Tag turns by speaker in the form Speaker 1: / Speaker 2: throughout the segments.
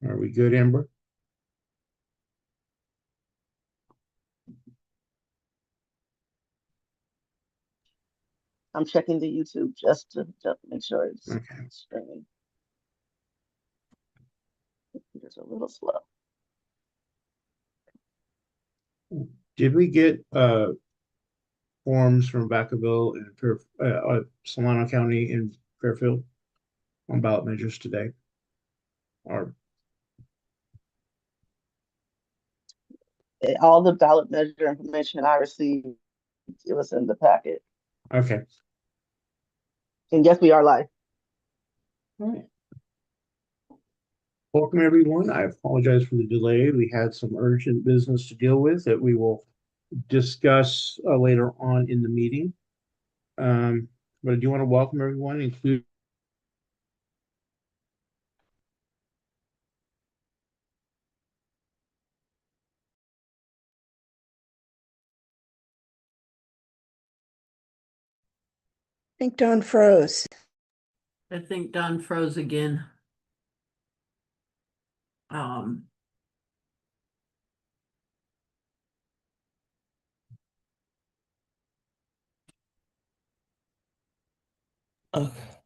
Speaker 1: Are we good, Amber?
Speaker 2: I'm checking the YouTube just to make sure it's
Speaker 1: Okay.
Speaker 2: streaming. It's a little slow.
Speaker 1: Did we get forms from Vacaville and Solano County and Fairfield on ballot measures today? Or
Speaker 2: All the ballot measure information I received, it was in the packet.
Speaker 1: okay.
Speaker 2: And yes, we are live.
Speaker 1: All right. Welcome, everyone. I apologize for the delay. We had some urgent business to deal with that we will discuss later on in the meeting. But I do want to welcome everyone, including
Speaker 3: I think Dawn froze.
Speaker 4: I think Don froze again.
Speaker 3: Okay.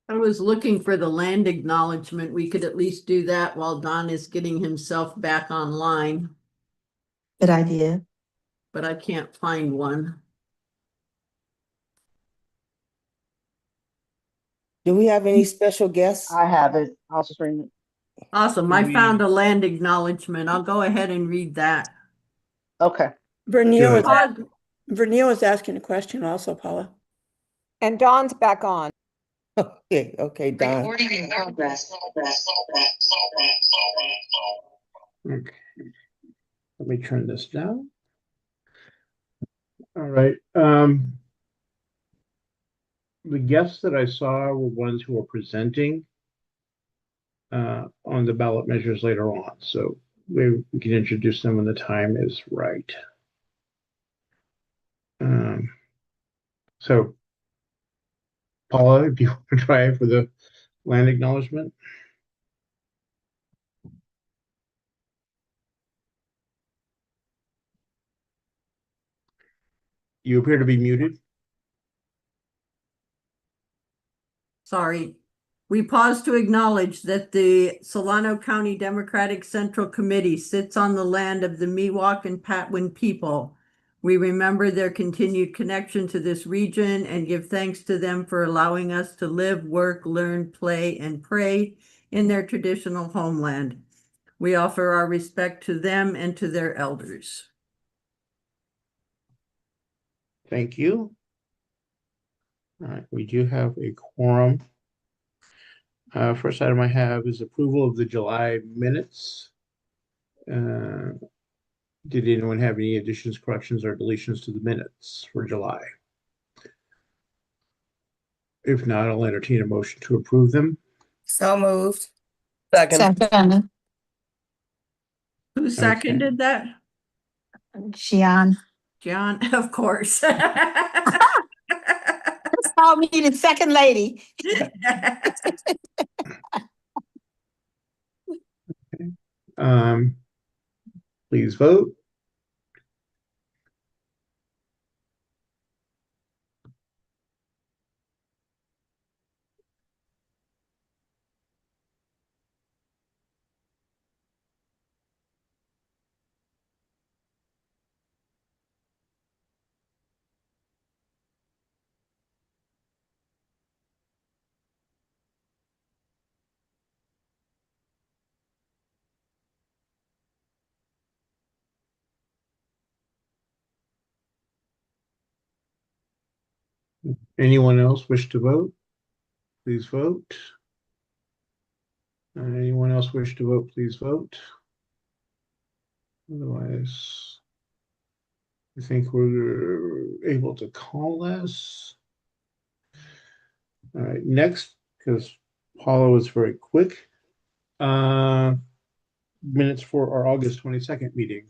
Speaker 4: I was looking for the land acknowledgement. We could at least do that while Don is getting himself back online,
Speaker 5: Good idea.
Speaker 4: but I can't find one.
Speaker 3: Do we have any special guests?
Speaker 2: I have it. I'll stream it.
Speaker 4: Awesome. I found a land acknowledgement. I'll go ahead and read that.
Speaker 2: Okay.
Speaker 3: Vernil
Speaker 1: Good.
Speaker 3: was asking a question also, Paula.
Speaker 6: And Dawn's back on.
Speaker 3: Okay, Don.
Speaker 5: Recording in progress.
Speaker 1: okay. Let me turn this down. All right. The guests that I saw were ones who are presenting on the ballot measures later on. So we can introduce them when the time is right. So Paula, if you want to try for the land acknowledgement. You appear to be muted.
Speaker 4: Sorry. We pause to acknowledge that the Solano County Democratic Central Committee sits on the land of the Miwok and Patwin people. We remember their continued connection to this region and give thanks to them for allowing us to live, work, learn, play, and pray in their traditional homeland. We offer our respect to them and to their elders.
Speaker 1: Thank you. All right, we do have a quorum. First item I have is approval of the July minutes. Did anyone have any additions, corrections, or deletions to the minutes for July? If not, I'll entertain a motion to approve them.
Speaker 6: So moved.
Speaker 5: Second,
Speaker 4: Who seconded that?
Speaker 5: Xian.
Speaker 4: John, of course.
Speaker 5: Let's call me the second lady.
Speaker 1: Please vote. Anyone else wish to vote? Please vote. Anyone else wish to vote? Please vote. Otherwise, I think we're able to call this. All right, next, because Paula was very quick. Minutes for our August 22nd meeting.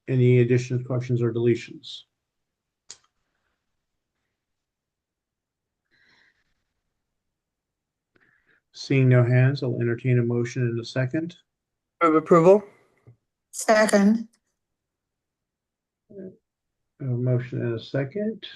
Speaker 1: Any additions, questions, or deletions? Seeing no hands, I'll entertain a motion in a second.
Speaker 6: Move approval.
Speaker 5: Second.
Speaker 1: A motion and a second.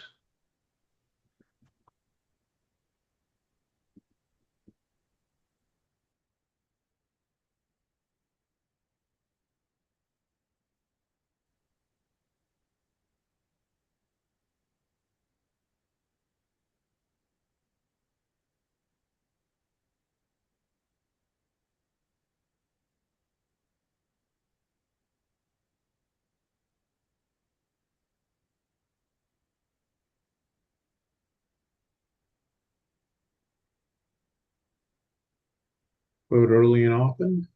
Speaker 1: Vote early and often.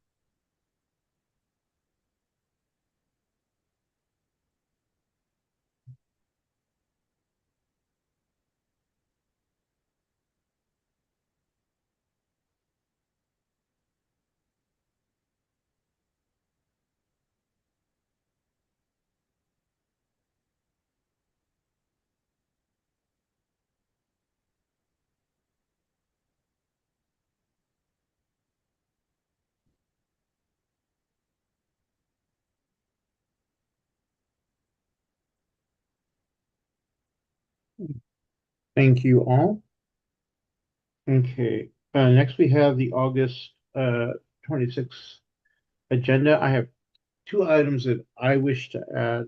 Speaker 1: Thank you all. Okay, next we have the August 26th agenda. I have two items that I wish to add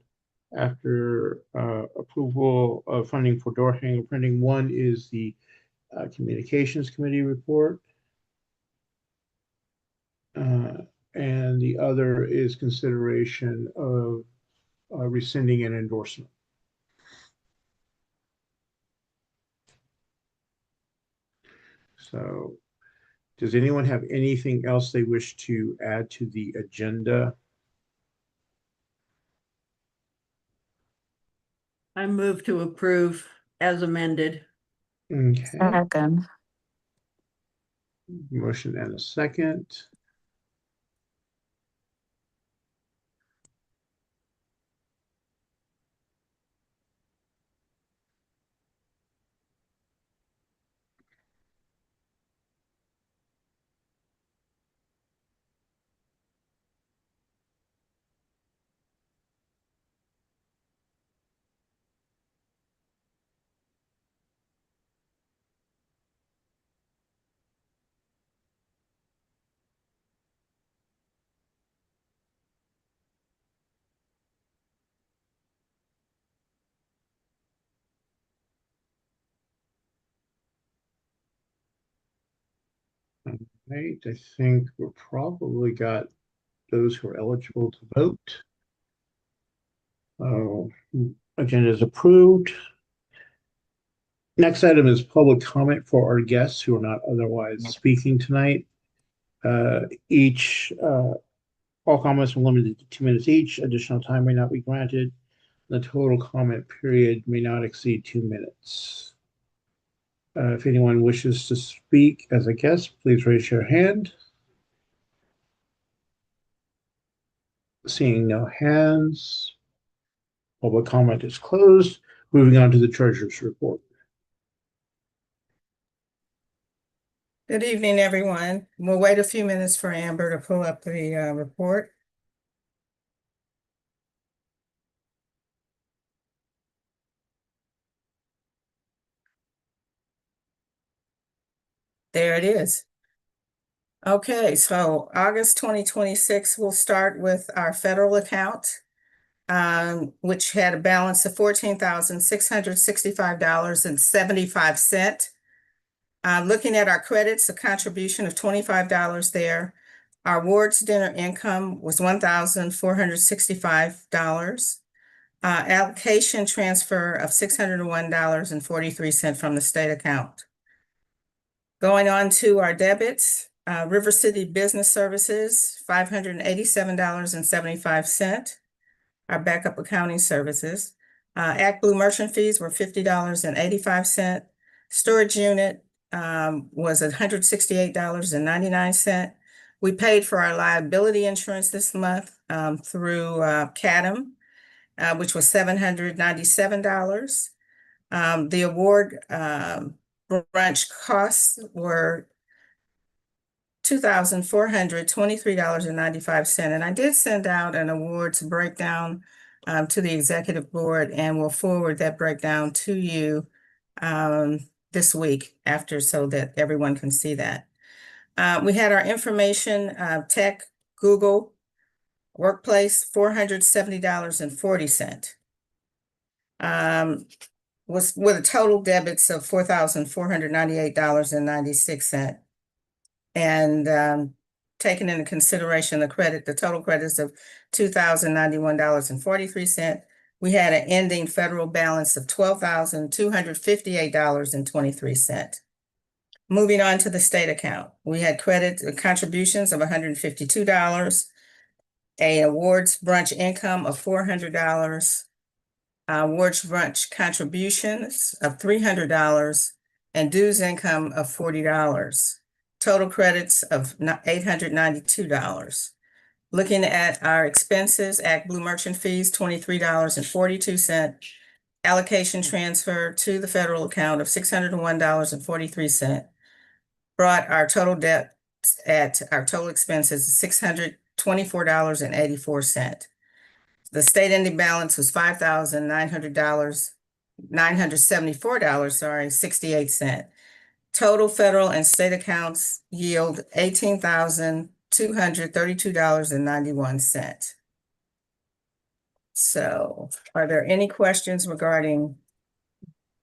Speaker 1: after approval of funding for door hanger printing. One is the Communications Committee report. And the other is consideration of rescinding an endorsement. So, does anyone have anything else they wish to add to the agenda?
Speaker 4: I move to approve as amended.
Speaker 1: Okay,
Speaker 5: Second.
Speaker 1: motion and a second. Right, I think we're probably got those who are eligible to vote. Agenda is approved. Next item is public comment for our guests who are not otherwise speaking tonight. All comments are limited to 2 minutes each. Additional time may not be granted. The total comment period may not exceed 2 minutes. If anyone wishes to speak as a guest, please raise your hand. Seeing no hands, public comment is closed. Moving on to the treasurer's report.
Speaker 6: Good evening, everyone. We'll wait a few minutes for Amber to pull up the report. There it is. Okay, so August 2026, we'll start with our federal account, which had a balance of $14,665.75. Looking at our credits, a contribution of $25 there. Our awards dinner income was $1,465. Allocation transfer of $601.43 from the state account. Going on to our debits, River City Business Services, $587.75. our backup accounting services. ActBlue merchant fees were $50.85. Storage unit was $168.99. We paid for our liability insurance this month through CADM, which was $797. The award brunch costs were $2,423.95. And I did send out an awards breakdown to the executive board, and we'll forward that breakdown to you this week after, so that everyone can see that. We had our information tech, Google Workplace, $470.40. Was with a total debits of $4,498.96. And taking into consideration the total credits of $2,091.43. We had an ending federal balance of $12,258.23. Moving on to the state account, we had contributions of $152, a awards brunch income of $400, awards brunch contributions of $300, and dues income of $40. Total credits of $892. Looking at our expenses, ActBlue merchant fees, $23.42. Allocation transfer to the federal account of $601.43. Brought our total debt at our total expenses $624.84. The state ending balance was $5,974, 68 cents. Total federal and state accounts yield $18,232.91. So are there any questions regarding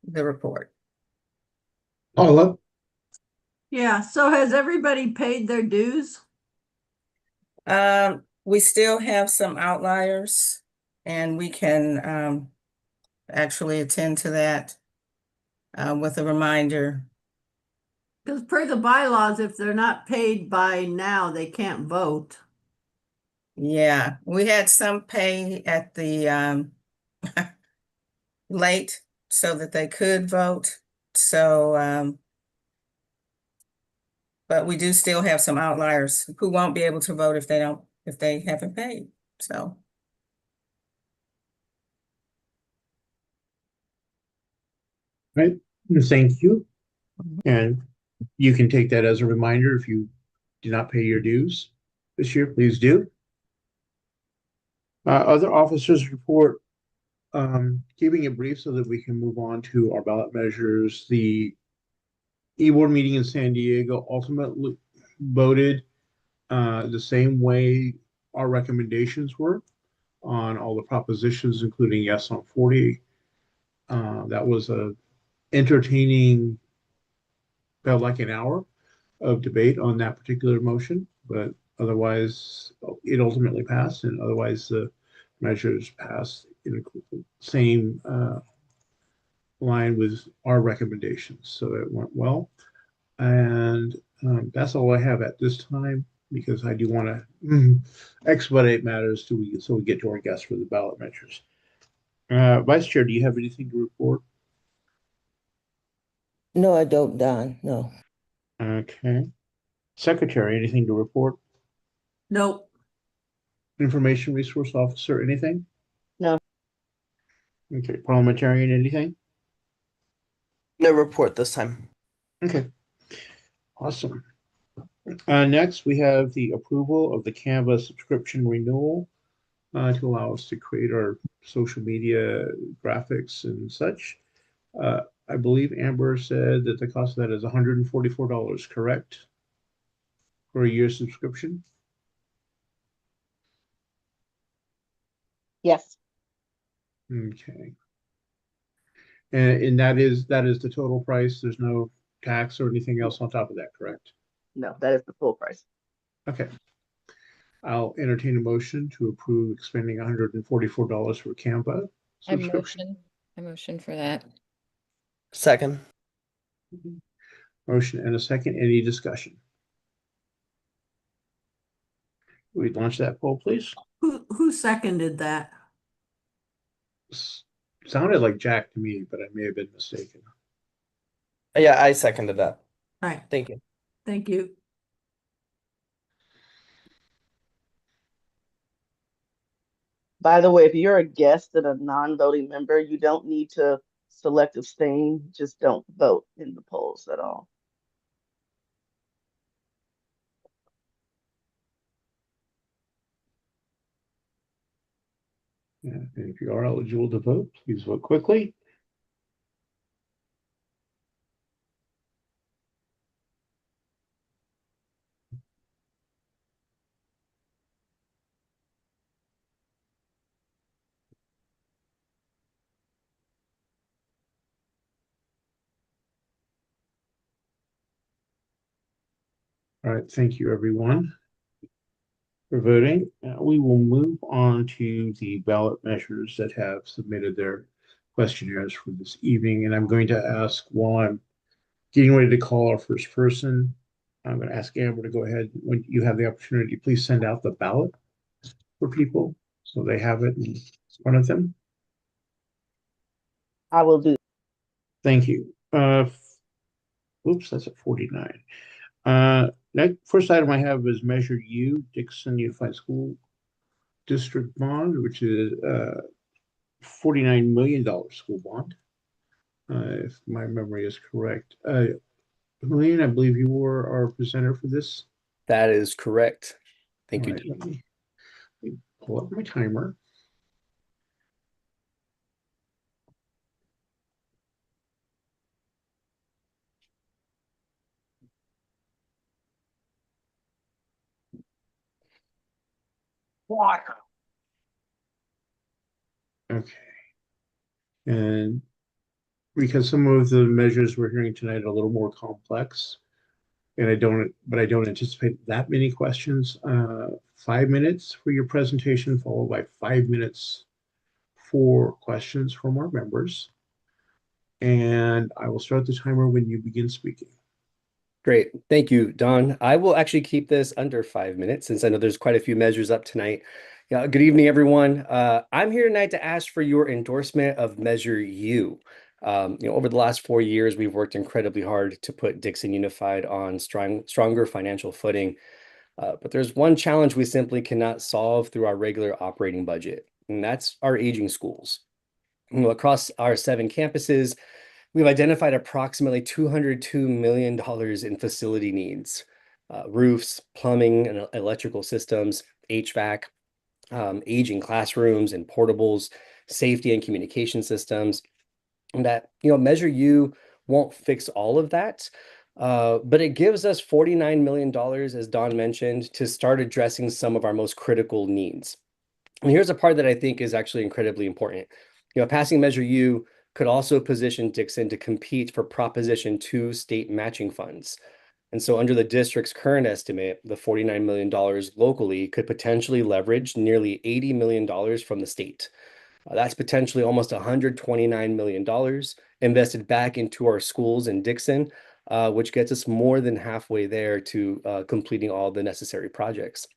Speaker 6: the report?
Speaker 1: Paula?
Speaker 4: Yeah, so has everybody paid their dues?
Speaker 6: We still have some outliers, and we can actually attend to that with a reminder.
Speaker 4: Because per the bylaws, if they're not paid by now, they can't vote.
Speaker 6: Yeah, we had some pay at the late so that they could vote. So but we do still have some outliers who won't be able to vote if they haven't paid. So
Speaker 1: Right, thank you. And you can take that as a reminder if you do not pay your dues this year, please do. Other officers report, keeping it brief so that we can move on to our ballot measures. The E-board meeting in San Diego ultimately voted the same way our recommendations were on all the propositions, including yes on 40. That was a entertaining, felt like an hour of debate on that particular motion, but otherwise it ultimately passed, and otherwise the measures passed in the same line with our recommendations. So it went well. And that's all I have at this time, because I do want to expedite matters so we get to our guests for the ballot measures. Vice Chair, do you have anything to report?
Speaker 3: No, I don't, Don, no.
Speaker 1: Okay. Secretary, anything to report?
Speaker 4: Nope.
Speaker 1: Information Resource Officer, anything?
Speaker 2: No.
Speaker 1: Okay. Parliamentarian, anything?
Speaker 7: No report this time.
Speaker 1: Okay. Awesome. Next, we have the approval of the Canva subscription renewal to allow us to create our social media graphics and such. I believe Amber said that the cost of that is $144, correct? For a year subscription?
Speaker 2: Yes,
Speaker 1: Okay. And that is the total price. There's no tax or anything else on top of that, correct?
Speaker 2: no, that is the full price.
Speaker 1: Okay. I'll entertain a motion to approve expending $144 for Canva subscription.
Speaker 8: I motion for that.
Speaker 7: Second.
Speaker 1: Motion and a second. Any discussion? We launch that poll, please.
Speaker 4: Who seconded that?
Speaker 1: sounded like Jack to me, but I may have been mistaken.
Speaker 7: Yeah, I seconded that.
Speaker 4: All right,
Speaker 7: Thank you.
Speaker 4: thank you.
Speaker 2: By the way, if you're a guest and a non-voting member, you don't need to select abstain, just don't vote in the polls at all.
Speaker 1: Yeah, and if you are eligible to vote, please vote quickly. All right, thank you, everyone, for voting. We will move on to the ballot measures that have submitted their questionnaires for this evening. And I'm going to ask, while I'm getting ready to call our first person, I'm going to ask Amber to go ahead. When you have the opportunity, please send out the ballot for people so they have it in front of them.
Speaker 2: I will do.
Speaker 1: Thank you. Oops, that's at 49. Next, first item I have is Measure U, Dixon Unified School District Bond, which is $49 million school bond, if my memory is correct. Helene, I believe you were our presenter for this.
Speaker 8: That is correct. Thank
Speaker 1: All
Speaker 8: you.
Speaker 1: right, let me pull up my timer. Okay. And because some of the measures we're hearing tonight are a little more complex, and I don't anticipate that many questions. 5 minutes for your presentation, followed by 5 minutes for questions from our members. And I will start the timer when you begin speaking.
Speaker 8: Great. Thank you, Don. I will actually keep this under 5 minutes since I know there's quite a few measures up tonight. Yeah, good evening, everyone. I'm here tonight to ask for your endorsement of Measure U. Over the last 4 years, we've worked incredibly hard to put Dixon Unified on stronger financial footing. But there's one challenge we simply cannot solve through our regular operating budget, and that's our aging schools. Across our 7 campuses, we've identified approximately $202 million in facility needs, roofs, plumbing and electrical systems, HVAC, aging classrooms and portables, safety and communication systems. And that, Measure U won't fix all of that, but it gives us $49 million, as Don mentioned, to start addressing some of our most critical needs. And here's a part that I think is actually incredibly important. Passing Measure U could also position Dixon to compete for Proposition 2 state matching funds. And so under the district's current estimate, the $49 million locally could potentially leverage nearly $80 million from the state. That's potentially almost $129 million invested back into our schools in Dixon, which gets us more than halfway there to completing all the necessary projects.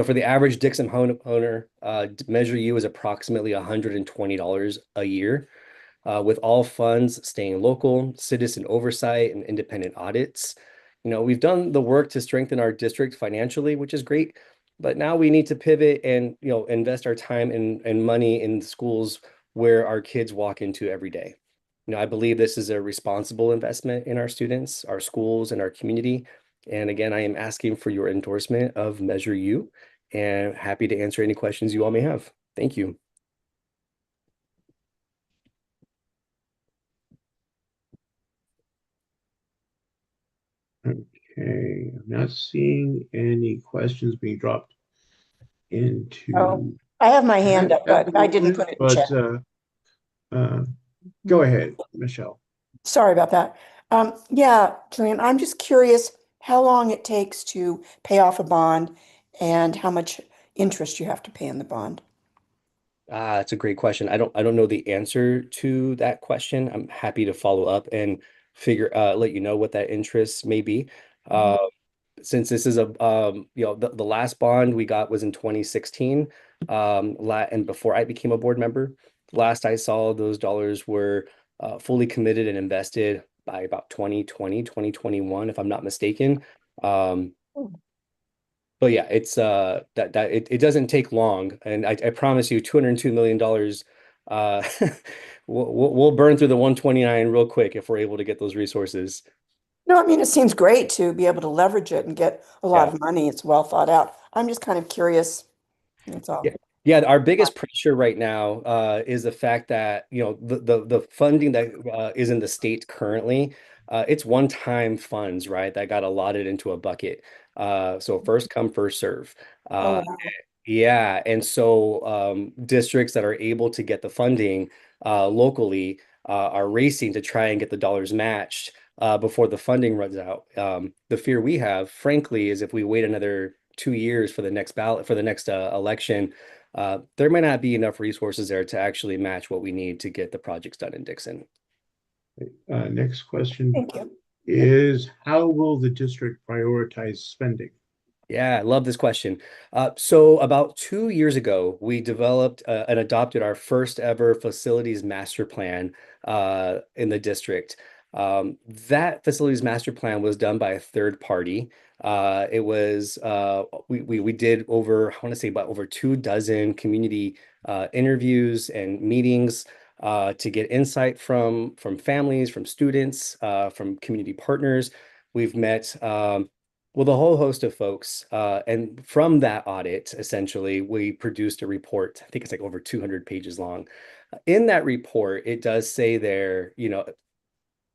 Speaker 8: For the average Dixon owner, Measure U is approximately $120 a year, with all funds staying local, citizen oversight, and independent audits. We've done the work to strengthen our district financially, which is great, but now we need to pivot and invest our time and money in schools where our kids walk into every day. I believe this is a responsible investment in our students, our schools, and our community. And again, I am asking for your endorsement of Measure U, and happy to answer any questions you all may have. Thank you.
Speaker 1: Okay, I'm not seeing any questions being dropped into.
Speaker 5: Oh, I have my hand up, but I didn't put it in chat.
Speaker 1: Go ahead, Michelle.
Speaker 5: Sorry about that. Yeah, Julian, I'm just curious how long it takes to pay off a bond and how much interest you have to pay on the bond.
Speaker 8: That's a great question. I don't know the answer to that question. I'm happy to follow up and let you know what that interest may be. Since this is the last bond we got was in 2016, and before I became a board member. Last I saw, those dollars were fully committed and invested by about 2020, 2021, if I'm not mistaken. But yeah, it's it doesn't take long, and I promise you, $202 million, we'll burn through the 129 real quick if we're able to get those resources.
Speaker 5: No, I mean, it seems great to be able to leverage it and get a lot
Speaker 8: Yeah.
Speaker 5: of money. It's well thought out. I'm just kind of curious. That's all.
Speaker 8: Yeah. Yeah, our biggest pressure right now is the fact that, the funding that is in the state currently, it's one-time funds, right? That got allotted into a bucket. So first come, first serve.
Speaker 5: Oh,
Speaker 8: Uh,
Speaker 5: wow.
Speaker 8: yeah, and so districts that are able to get the funding locally are racing to try and get the dollars matched before the funding runs out. The fear we have, frankly, is if we wait another 2 years for the next ballot, for the next election, there might not be enough resources there to actually match what we need to get the projects done in Dixon.
Speaker 1: Next question
Speaker 5: Thank you.
Speaker 1: is, how will the district prioritize spending?
Speaker 8: Yeah, I love this question. So about 2 years ago, we developed and adopted our first ever facilities master plan in the district. That facilities master plan was done by a third party. It was we did over, I want to say about over 24 community interviews and meetings to get insight from families, from students, from community partners. We've met with a whole host of folks. And from that audit, essentially, we produced a report. I think it's like over 200 pages long. In that report, it does say there,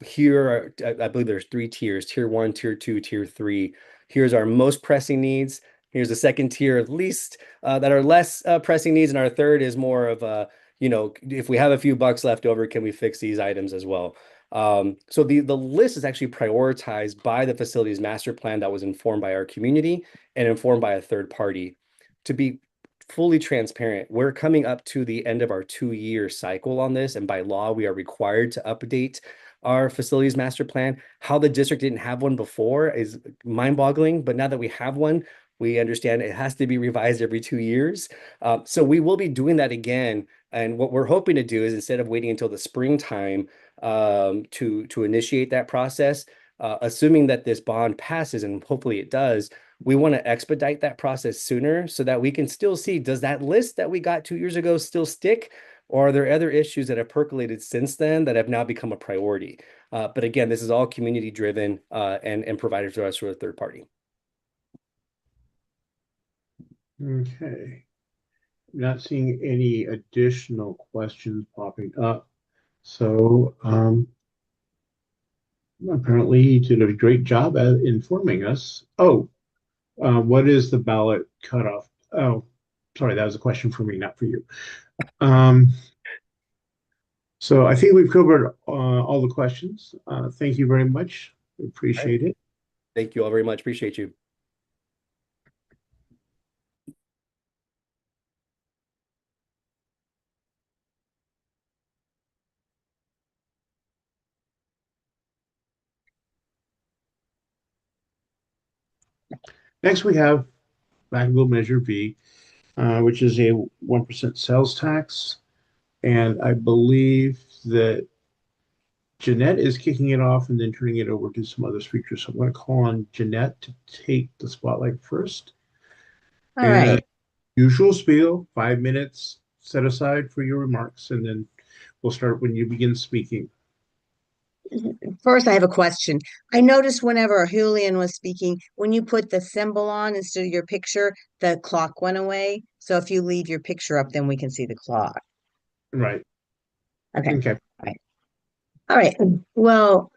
Speaker 8: here are, I believe there's 3 tiers: tier 1, tier 2, tier 3. Here's our most pressing needs. Here's the second tier, at least that are less pressing needs. And our third is more of a, if we have a few bucks left over, can we fix these items as well? So the list is actually prioritized by the facilities master plan that was informed by our community and informed by a third party. To be fully transparent, we're coming up to the end of our 2-year cycle on this, and by law, we are required to update our facilities master plan. How the district didn't have one before is mind-boggling, but now that we have one, we understand it has to be revised every 2 years. So we will be doing that again. And what we're hoping to do is, instead of waiting until the springtime to initiate that process, assuming that this bond passes, and hopefully it does, we want to expedite that process sooner so that we can still see, does that list that we got 2 years ago still stick? Or are there other issues that have percolated since then that have now become a priority? But again, this is all community driven and provided to us through a third party.
Speaker 1: Okay. Not seeing any additional questions popping up. So apparently you did a great job at informing us. Oh, what is the ballot cutoff? Oh, sorry, that was a question for me, not for you. So I think we've covered all the questions. Thank you very much. We appreciate it.
Speaker 8: Thank you all very much. Appreciate you.
Speaker 1: Next, we have Vagabond Measure V, which is a 1% sales tax. And I believe that Jeanette is kicking it off and then turning it over to some other speakers. So I'm going to call on Jeanette to take the spotlight first.
Speaker 6: All
Speaker 1: And
Speaker 6: right.
Speaker 1: usual spiel, 5 minutes set aside for your remarks, and then we'll start when you begin speaking.
Speaker 9: First, I have a question. I noticed whenever Julian was speaking, when you put the symbol on instead of your picture, the clock went away. So if you leave your picture up, then we can see the clock.
Speaker 1: Right.
Speaker 9: Okay.
Speaker 1: Okay.
Speaker 9: All right. All right. Well,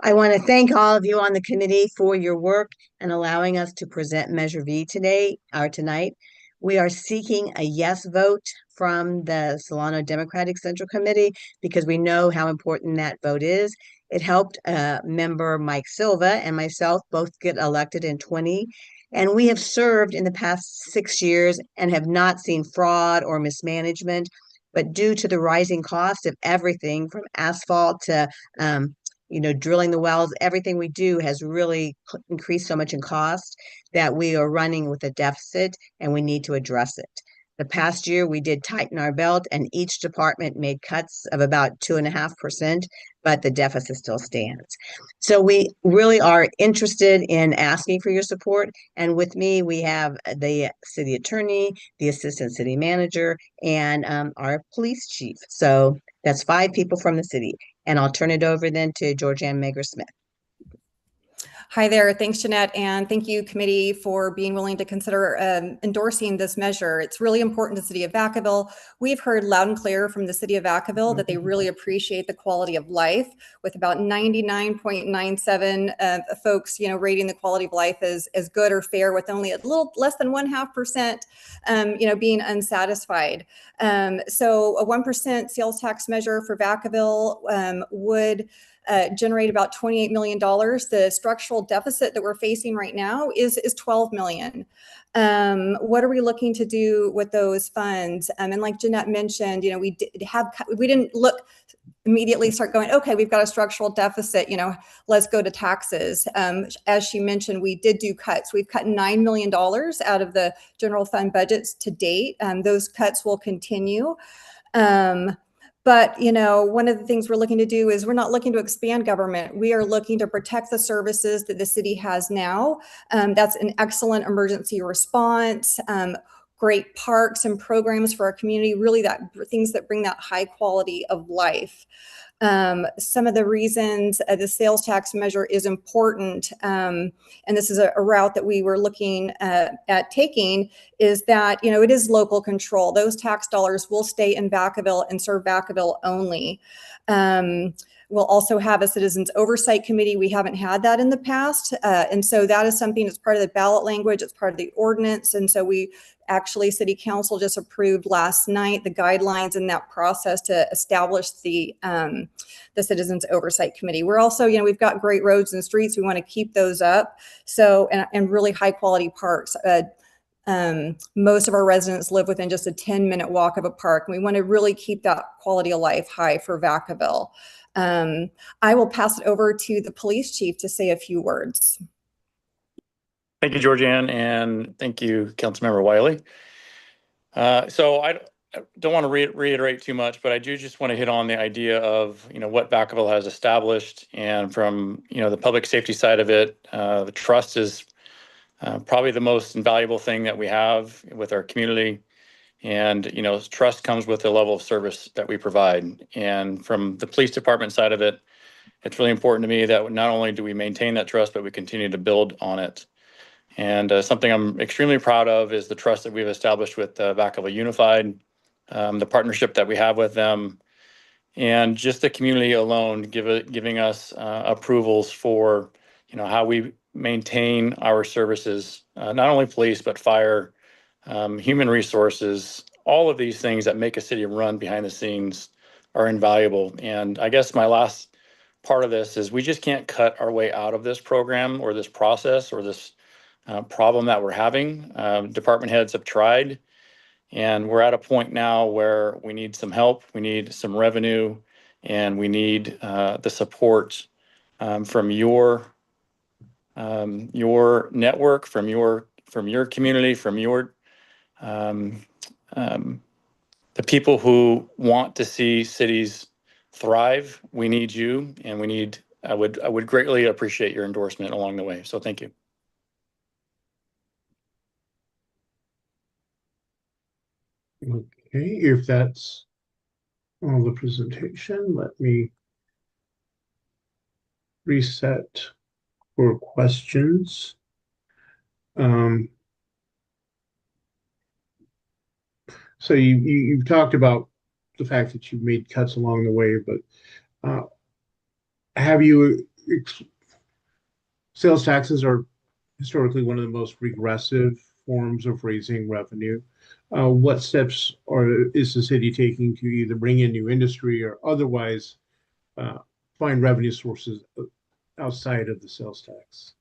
Speaker 9: I want to thank all of you on the committee for your work and allowing us to present Measure V today or tonight. We are seeking a yes vote from the Solano Democratic Central Committee because we know how important that vote is. It helped member Mike Silva and myself both get elected in 20, and we have served in the past 6 years and have not seen fraud or mismanagement. But due to the rising cost of everything from asphalt to drilling the wells, everything we do has really increased so much in cost that we are running with a deficit and we need to address it. The past year, we did tighten our belt and each department made cuts of about 2.5%, but the deficit still stands. So we really are interested in asking for your support. And with me, we have the city attorney, the assistant city manager, and our police chief. So that's 5 people from the city. And I'll turn it over then to Georgianne Mager-Smith.
Speaker 10: Hi there. Thanks, Jeanette. And thank you, committee, for being willing to consider endorsing this measure. It's really important to the city of Vacaville. We've heard loud and clear from the city of Vacaville that they really appreciate the quality of life, with about 99.97 folks, rating the quality of life as good or fair, with only a little less than 0.5%, being unsatisfied. So a 1% sales tax measure for Vacaville would generate about $28 million. The structural deficit that we're facing right now is $12 million. What are we looking to do with those funds? And like Jeanette mentioned, we didn't look immediately start going, okay, we've got a structural deficit, let's go to taxes. As she mentioned, we did do cuts. We've cut $9 million out of the general fund budgets to date. Those cuts will continue. But, one of the things we're looking to do is we're not looking to expand government. We are looking to protect the services that the city has now. That's an excellent emergency response, great parks and programs for our community, really things that bring that high quality of life. Some of the reasons the sales tax measure is important, and this is a route that we were looking at taking, is that, it is local control. Those tax dollars will stay in Vacaville and serve Vacaville only. We'll also have a citizens oversight committee. We haven't had that in the past. And so that is something that's part of the ballot language. It's part of the ordinance. And so city council just approved last night the guidelines in that process to establish the citizens oversight committee. We're also, we've got great roads and streets. We want to keep those up. So, and really high quality parks. Most of our residents live within just a 10-minute walk of a park. And we want to really keep that quality of life high for Vacaville. I will pass it over to the police chief to say a few words.
Speaker 11: Thank you, Georgianne, and thank you, Councilmember Wiley. So I don't want to reiterate too much, but I do just want to hit on the idea of, what Vacaville has established, and from, the public safety side of it, the trust is probably the most invaluable thing that we have with our community. And, trust comes with the level of service that we provide. And from the police department side of it, it's really important to me that not only do we maintain that trust, but we continue to build on it. And something I'm extremely proud of is the trust that we've established with Vacaville Unified, the partnership that we have with them, and just the community alone giving us approvals for, how we maintain our services, not only police, but fire, human resources. All of these things that make a city run behind the scenes are invaluable. And I guess my last part of this is we just can't cut our way out of this program or this process or this problem that we're having. Department heads have tried, and we're at a point now where we need some help, we need some revenue, and we need the support from your network, from your community, from your the people who want to see cities thrive. We need you, and I would greatly appreciate your endorsement along the way. So thank you.
Speaker 1: Okay, if that's all the presentation, let me reset for questions. So you've talked about the fact that you've made cuts along the way, but sales taxes are historically one of the most regressive forms of raising revenue. What steps is the city taking to either bring in new industry or otherwise find revenue sources outside of the sales tax?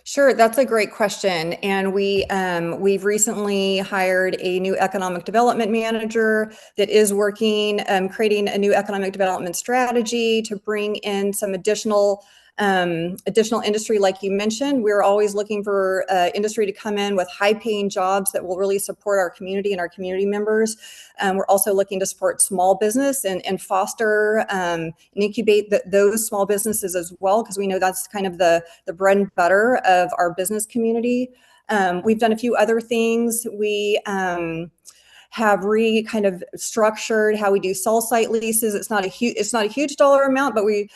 Speaker 10: Sure, that's a great question. And we've recently hired a new economic development manager that is working, creating a new economic development strategy to bring in some additional Additional industry, like you mentioned, we're always looking for industry to come in with high-paying jobs that will really support our community and our community members. We're also looking to support small business and foster and incubate those small businesses as well, because we know that's kind of the bread and butter of our business community. We've done a few other things. We have kind of structured how we do cell site leases. It's not a huge dollar amount, but we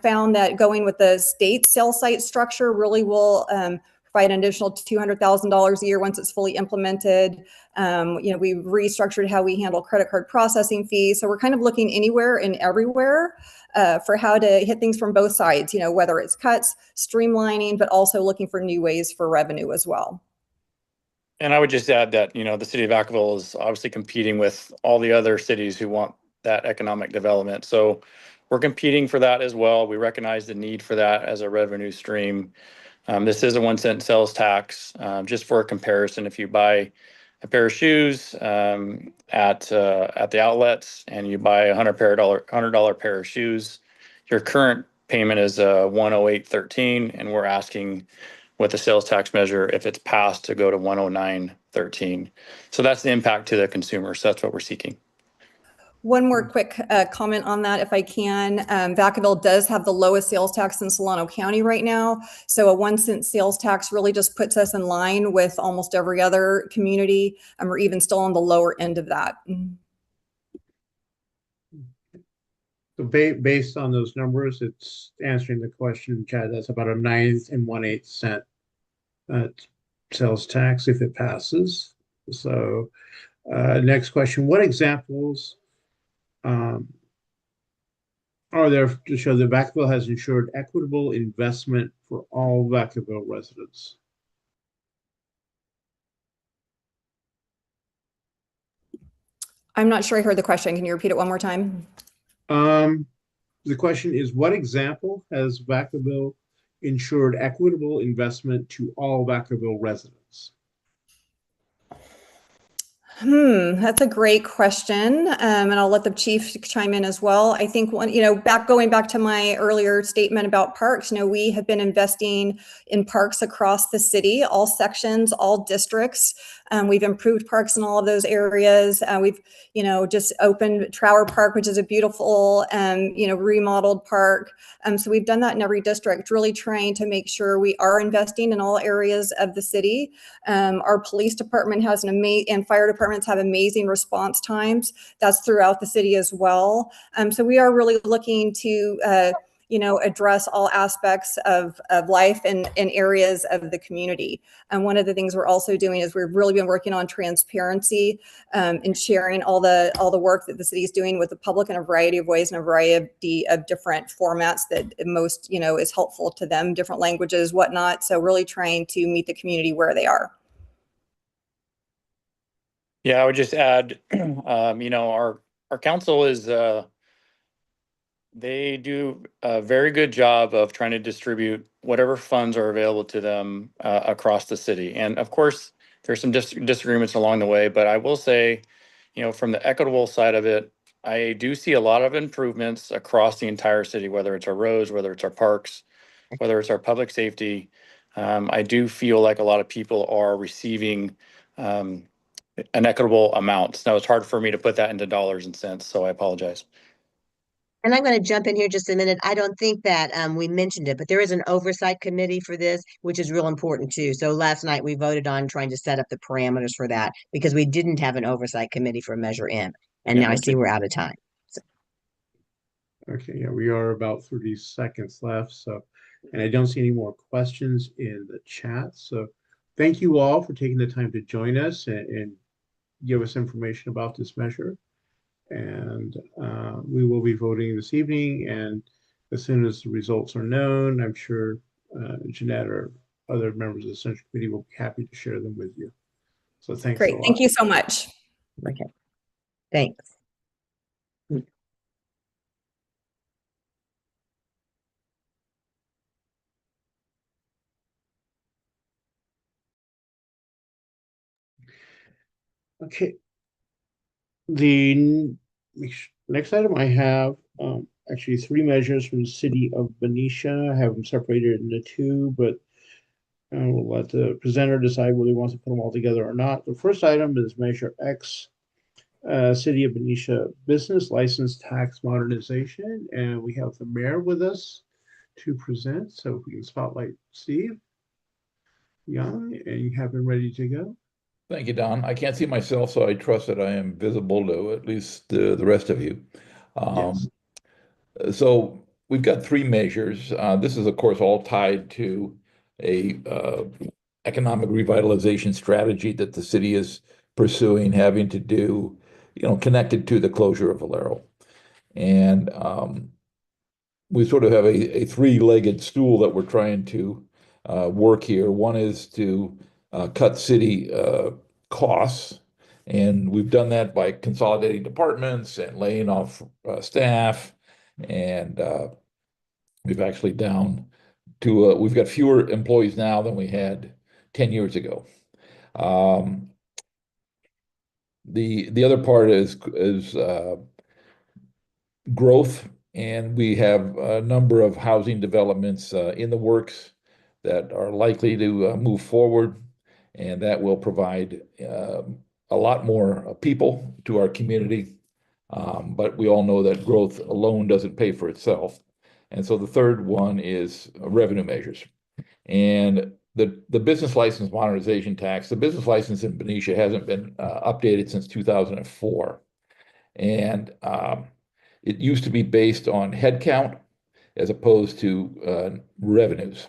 Speaker 10: found that going with the state cell site structure really will provide an additional $200,000 a year once it's fully implemented. We've restructured how we handle credit card processing fees. So we're kind of looking anywhere and everywhere for how to hit things from both sides, whether it's cuts, streamlining, but also looking for new ways for revenue as well.
Speaker 11: And I would just add that, the city of Vacaville is obviously competing with all the other cities who want that economic development. So we're competing for that as well. We recognize the need for that as a revenue stream. This is a 1 cent sales tax. Just for a comparison, if you buy a pair of shoes at the outlets and you buy $100 pair of shoes, your current payment is $108.13, and we're asking with the sales tax measure, if it's passed, to go to $109.13. So that's the impact to the consumer. So that's what we're seeking.
Speaker 10: One more quick comment on that, if I can. Vacaville does have the lowest sales tax in Solano County right now. So a 1 cent sales tax really just puts us in line with almost every other community. And we're even still on the lower end of that.
Speaker 1: So based on those numbers, it's answering the question, Chad. That's about a 9 1/8 cent sales tax if it passes. So next question, what examples are there to show that Vacaville has ensured equitable investment for all Vacaville residents?
Speaker 10: I'm not sure I heard the question. Can you repeat it one more time?
Speaker 1: The question is, what example has Vacaville ensured equitable investment to all Vacaville residents?
Speaker 10: That's a great question. And I'll let the chief chime in as well. I think going back to my earlier statement about parks, we have been investing in parks across the city, all sections, all districts. We've improved parks in all of those areas. We've, just opened Trower Park, which is a beautiful, remodeled park. So we've done that in every district, really trying to make sure we are investing in all areas of the city. Our police department has and fire departments have amazing response times. That's throughout the city as well. So we are really looking to, address all aspects of life and areas of the community. And one of the things we're also doing is we've really been working on transparency and sharing all the work that the city is doing with the public in a variety of ways and a variety of different formats that most, is helpful to them, different languages, whatnot. So really trying to meet the community where they are.
Speaker 11: Yeah, I would just add, our council is, they do a very good job of trying to distribute whatever funds are available to them across the city. And of course, there's some disagreements along the way, but I will say, from the equitable side of it, I do see a lot of improvements across the entire city, whether it's our roads, whether it's our parks, whether it's our public safety. I do feel like a lot of people are receiving an equitable amount. Now, it's hard for me to put that into dollars and cents, so I apologize.
Speaker 9: And I'm going to jump in here just a minute. I don't think that we mentioned it, but there is an oversight committee for this, which is real important too. So last night we voted on trying to set up the parameters for that because we didn't have an oversight committee for Measure M. And now I see we're out of time. So.
Speaker 1: Okay, yeah, we are about 30 seconds left. So, and I don't see any more questions in the chat. So thank you all for taking the time to join us and give us information about this measure. And we will be voting this evening, and as soon as the results are known, I'm sure Jeanette or other members of the Central Committee will be happy to share them with you. So thanks a lot.
Speaker 10: Thank you so much.
Speaker 9: Okay, thanks.
Speaker 1: Okay. The next item I have actually three measures from the city of Benicia. I have them separated into two, but we'll let the presenter decide whether he wants to put them all together or not. The first item is Measure X, City of Benicia Business License Tax Modernization, and we have the mayor with us to present. So if we can spotlight Steve Young, and you have him ready to go.
Speaker 12: Thank you, Don. I can't see myself, so I trust that I am visible to at least the rest of you.
Speaker 1: Yes.
Speaker 12: So we've got three measures. This is, of course, all tied to a economic revitalization strategy that the city is pursuing, having to do, connected to the closure of Valero. And we sort of have a three-legged stool that we're trying to work here. One is to cut city costs, and we've done that by consolidating departments and laying off staff, and we've actually down to we've got fewer employees now than we had 10 years ago. The other part is growth, and we have a number of housing developments in the works that are likely to move forward, and that will provide a lot more people to our community. But we all know that growth alone doesn't pay for itself. And so the third one is revenue measures. And the business license modernization tax, the business license in Benicia hasn't been updated since 2004. And it used to be based on headcount as opposed to revenues.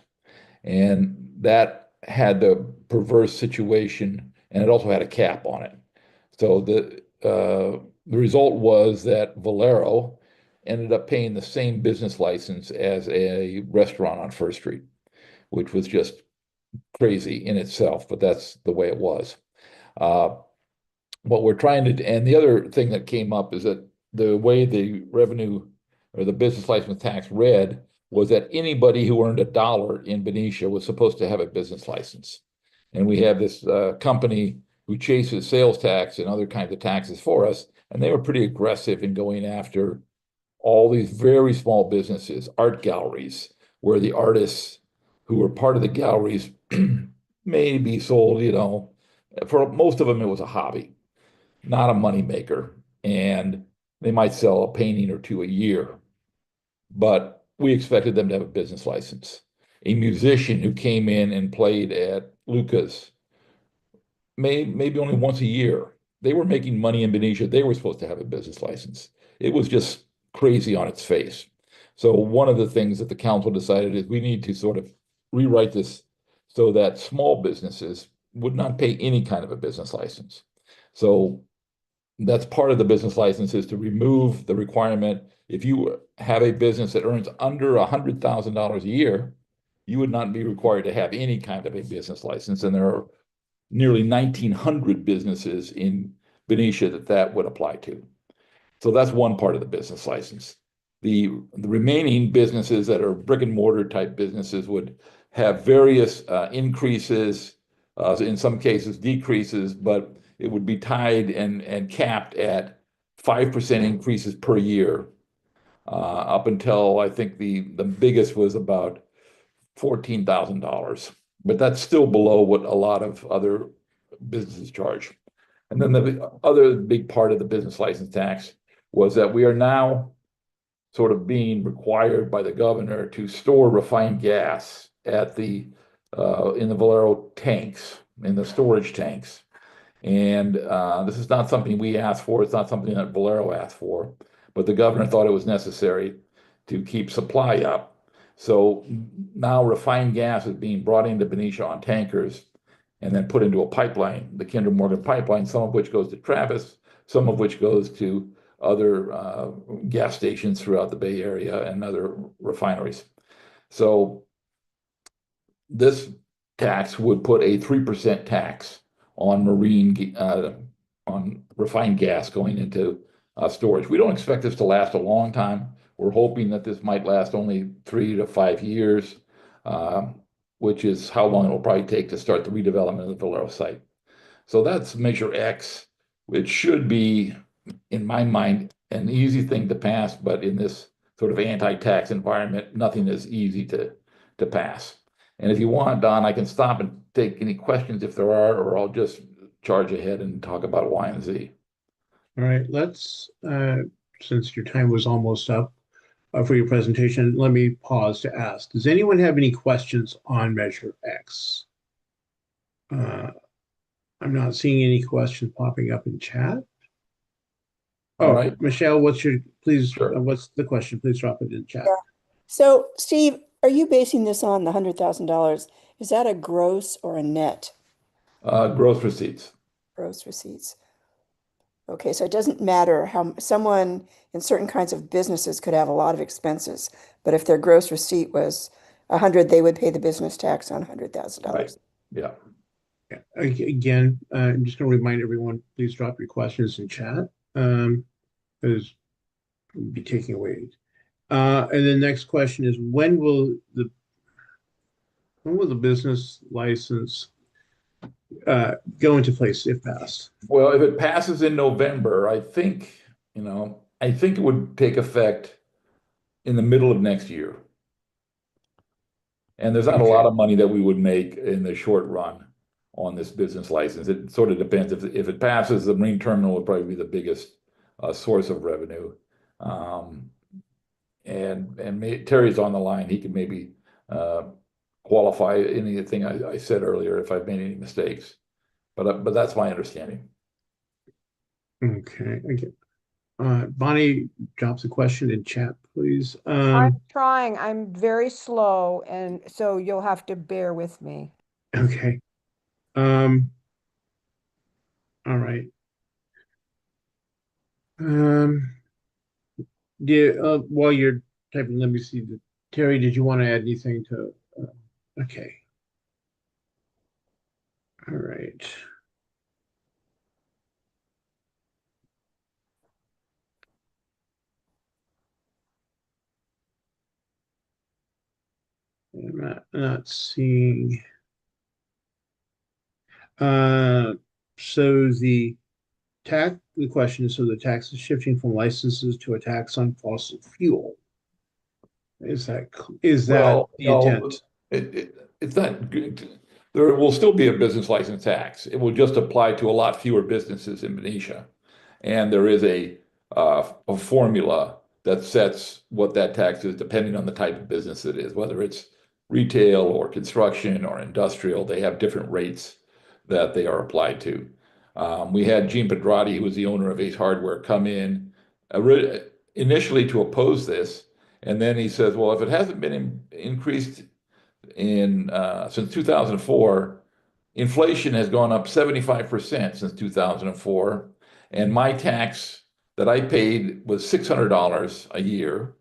Speaker 12: And that had the perverse situation, and it also had a cap on it. So the result was that Valero ended up paying the same business license as a restaurant on First Street, which was just crazy in itself, but that's the way it was. What we're trying to, and the other thing that came up is that the way the revenue or the business license tax read was that anybody who earned $1 in Benicia was supposed to have a business license. And we have this company who chases sales tax and other kinds of taxes for us, and they were pretty aggressive in going after all these very small businesses, art galleries, where the artists who were part of the galleries maybe sold, for most of them, it was a hobby, not a money maker. And they might sell a painting or two a year, but we expected them to have a business license. A musician who came in and played at Luca's maybe only once a year. They were making money in Benicia. They were supposed to have a business license. It was just crazy on its face. So one of the things that the council decided is we need to sort of rewrite this so that small businesses would not pay any kind of a business license. So that's part of the business license, is to remove the requirement. If you have a business that earns under $100,000 a year, you would not be required to have any kind of a business license. And there are nearly 1,900 businesses in Benicia that would apply to. So that's one part of the business license. The remaining businesses that are brick and mortar type businesses would have various increases, in some cases decreases, but it would be tied and capped at 5% increases per year, up until I think the biggest was about $14,000. But that's still below what a lot of other businesses charge. And then the other big part of the business license tax was that we are now sort of being required by the governor to store refined gas at the in the Valero tanks, in the storage tanks. And this is not something we asked for. It's not something that Valero asked for, but the governor thought it was necessary to keep supply up. So now refined gas is being brought into Benicia on tankers and then put into a pipeline, the Kinder Morgan pipeline, some of which goes to Travis, some of which goes to other gas stations throughout the Bay Area and other refineries. So this tax would put a 3% tax on on refined gas going into storage. We don't expect this to last a long time. We're hoping that this might last only 3 to 5 years, which is how long it will probably take to start the redevelopment of the Valero site. So that's Measure X, which should be, in my mind, an easy thing to pass, but in this sort of anti-tax environment, nothing is easy to pass. And if you want, Don, I can stop and take any questions if there are, or I'll just charge ahead and talk about Y and Z.
Speaker 1: All right, let's, since your time was almost up for your presentation, let me pause to ask, does anyone have any questions on Measure X? I'm not seeing any questions popping up in chat.
Speaker 12: All
Speaker 1: Oh,
Speaker 12: right.
Speaker 1: Michelle, please,
Speaker 12: Sure.
Speaker 1: What's the question? Please drop it in chat.
Speaker 5: Yeah. So, Steve, are you basing this on the $100,000? Is that a gross or a net?
Speaker 12: Gross receipts.
Speaker 5: Gross receipts. Okay, so it doesn't matter how someone in certain kinds of businesses could have a lot of expenses, but if their gross receipt was 100, they would pay the business tax on $100,000.
Speaker 12: Right. Yeah.
Speaker 1: Yeah. Again, I'm just going to remind everyone, please drop your questions in chat, because we'll be taking away. And the next question is, when will the business license go into place if passed?
Speaker 12: Well, if it passes in November, I think it would take effect in the middle of next year. And there's not a lot of money that we would make in the short run on this business license. It sort of depends. If it passes, the marine terminal would probably be the biggest source of revenue. And Terry's on the line. He can maybe qualify anything I said earlier if I've made any mistakes. But that's my understanding.
Speaker 1: Okay. Bonnie drops a question in chat, please.
Speaker 13: I'm trying. I'm very slow, and so you'll have to bear with me.
Speaker 1: Okay. All right. While you're typing, let me see. Terry, did you want to add anything to? Okay. All right. I'm not seeing. So the question is, so the tax is shifting from licenses to a tax on fossil fuel. Is that
Speaker 12: Well,
Speaker 1: the intent?
Speaker 12: it's not good. There will still be a business license tax. It will just apply to a lot fewer businesses in Benicia. And there is a formula that sets what that tax is depending on the type of business it is, whether it's retail or construction or industrial. They have different rates that they are applied to. We had Gene Pedrati, who was the owner of Ace Hardware, come in initially to oppose this. And then he says, well, if it hasn't been increased since 2004, inflation has gone up 75% since 2004. And my tax that I paid was $600 a year.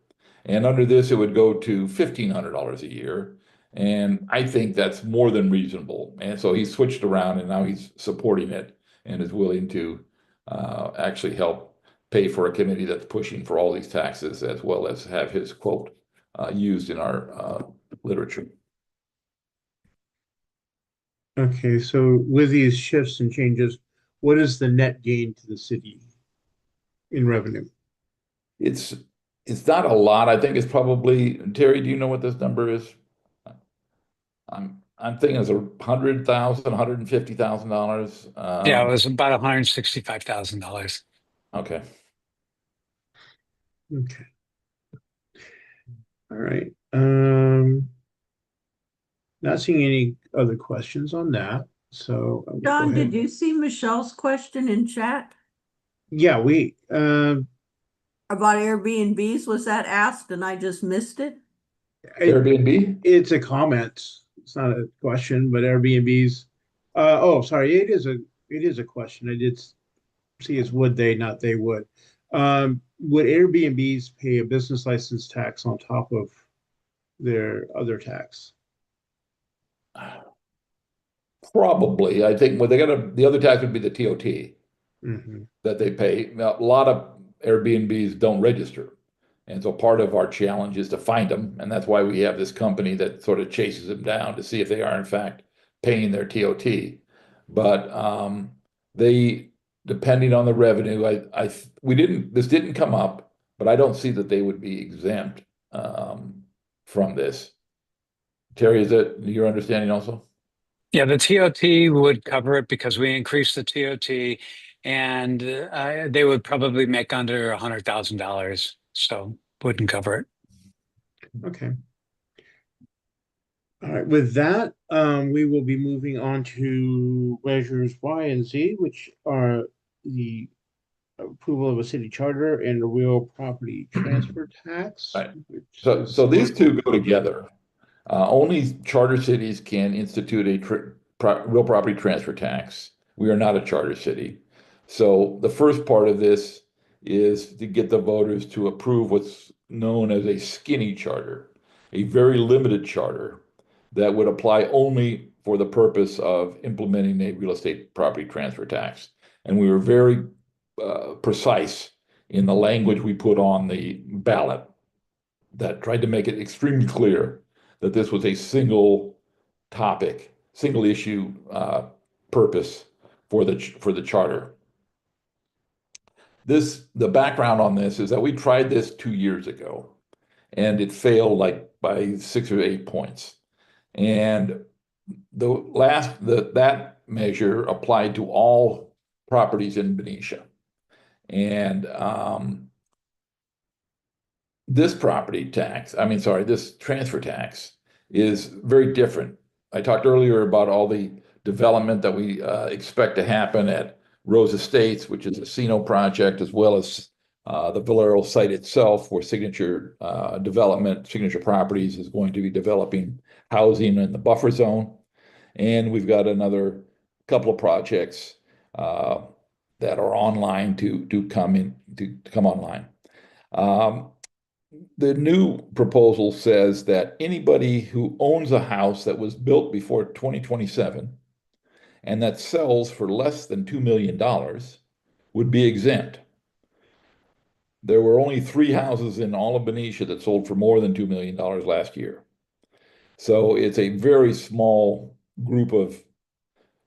Speaker 12: And under this, it would go to $1,500 a year. And I think that's more than reasonable. And so he switched around and now he's supporting it and is willing to actually help pay for a committee that's pushing for all these taxes, as well as have his quote used in our literature.
Speaker 1: Okay, so with these shifts and changes, what is the net gain to the city in revenue?
Speaker 12: It's not a lot. I think it's probably, Terry, do you know what this number is? I'm thinking it's $100,000, $150,000.
Speaker 14: Yeah, it was about $165,000.
Speaker 12: Okay.
Speaker 1: Okay. All right. Not seeing any other questions on that. So I will go
Speaker 4: John,
Speaker 1: ahead.
Speaker 4: did you see Michelle's question in chat
Speaker 1: Yeah,
Speaker 4: about Airbnbs? Was that asked and I just missed it?
Speaker 12: Airbnb?
Speaker 1: It's a comment. It's not a question, but Airbnbs. Oh, sorry. It is a question. I did see it's would they, not they would. Would Airbnbs pay a business license tax on top of their other tax?
Speaker 12: Probably. I think the other tax would be the TOT that they pay. Now, a lot of Airbnbs don't register. And so part of our challenge is to find them. And that's why we have this company that sort of chases them down to see if they are in fact paying their TOT. But depending on the revenue, this didn't come up but I don't see that they would be exempt from this. Terry, is that your understanding also?
Speaker 14: Yeah, the TOT would cover it because we increased the TOT, and they would probably make under $100,000, so wouldn't cover it.
Speaker 1: Okay. All right, with that, we will be moving on to measures Y and Z, which are the approval of a city charter and a real property transfer tax.
Speaker 12: Right. So these two go together. Only charter cities can institute a real property transfer tax. We are not a charter city. So the first part of this is to get the voters to approve what's known as a skinny charter, a very limited charter that would apply only for the purpose of implementing a real estate property transfer tax. And we were very precise in the language we put on the ballot that tried to make it extremely clear that this was a single topic, single issue purpose for the charter. The background on this is that we tried this 2 years ago, and it failed like by 6 or 8 points. And that measure applied to all properties in Benicia. And this transfer tax is very different. I talked earlier about all the development that we expect to happen at Rose Estates, which is a Casino project, as well as the Valero site itself, where Signature Properties is going to be developing housing in the buffer zone. And we've got another couple of projects that are online to come online. The new proposal says that anybody who owns a house that was built before 2027 and that sells for less than $2 million would be exempt. There were only 3 houses in all of Benicia that sold for more than $2 million last year. So it's a very small group of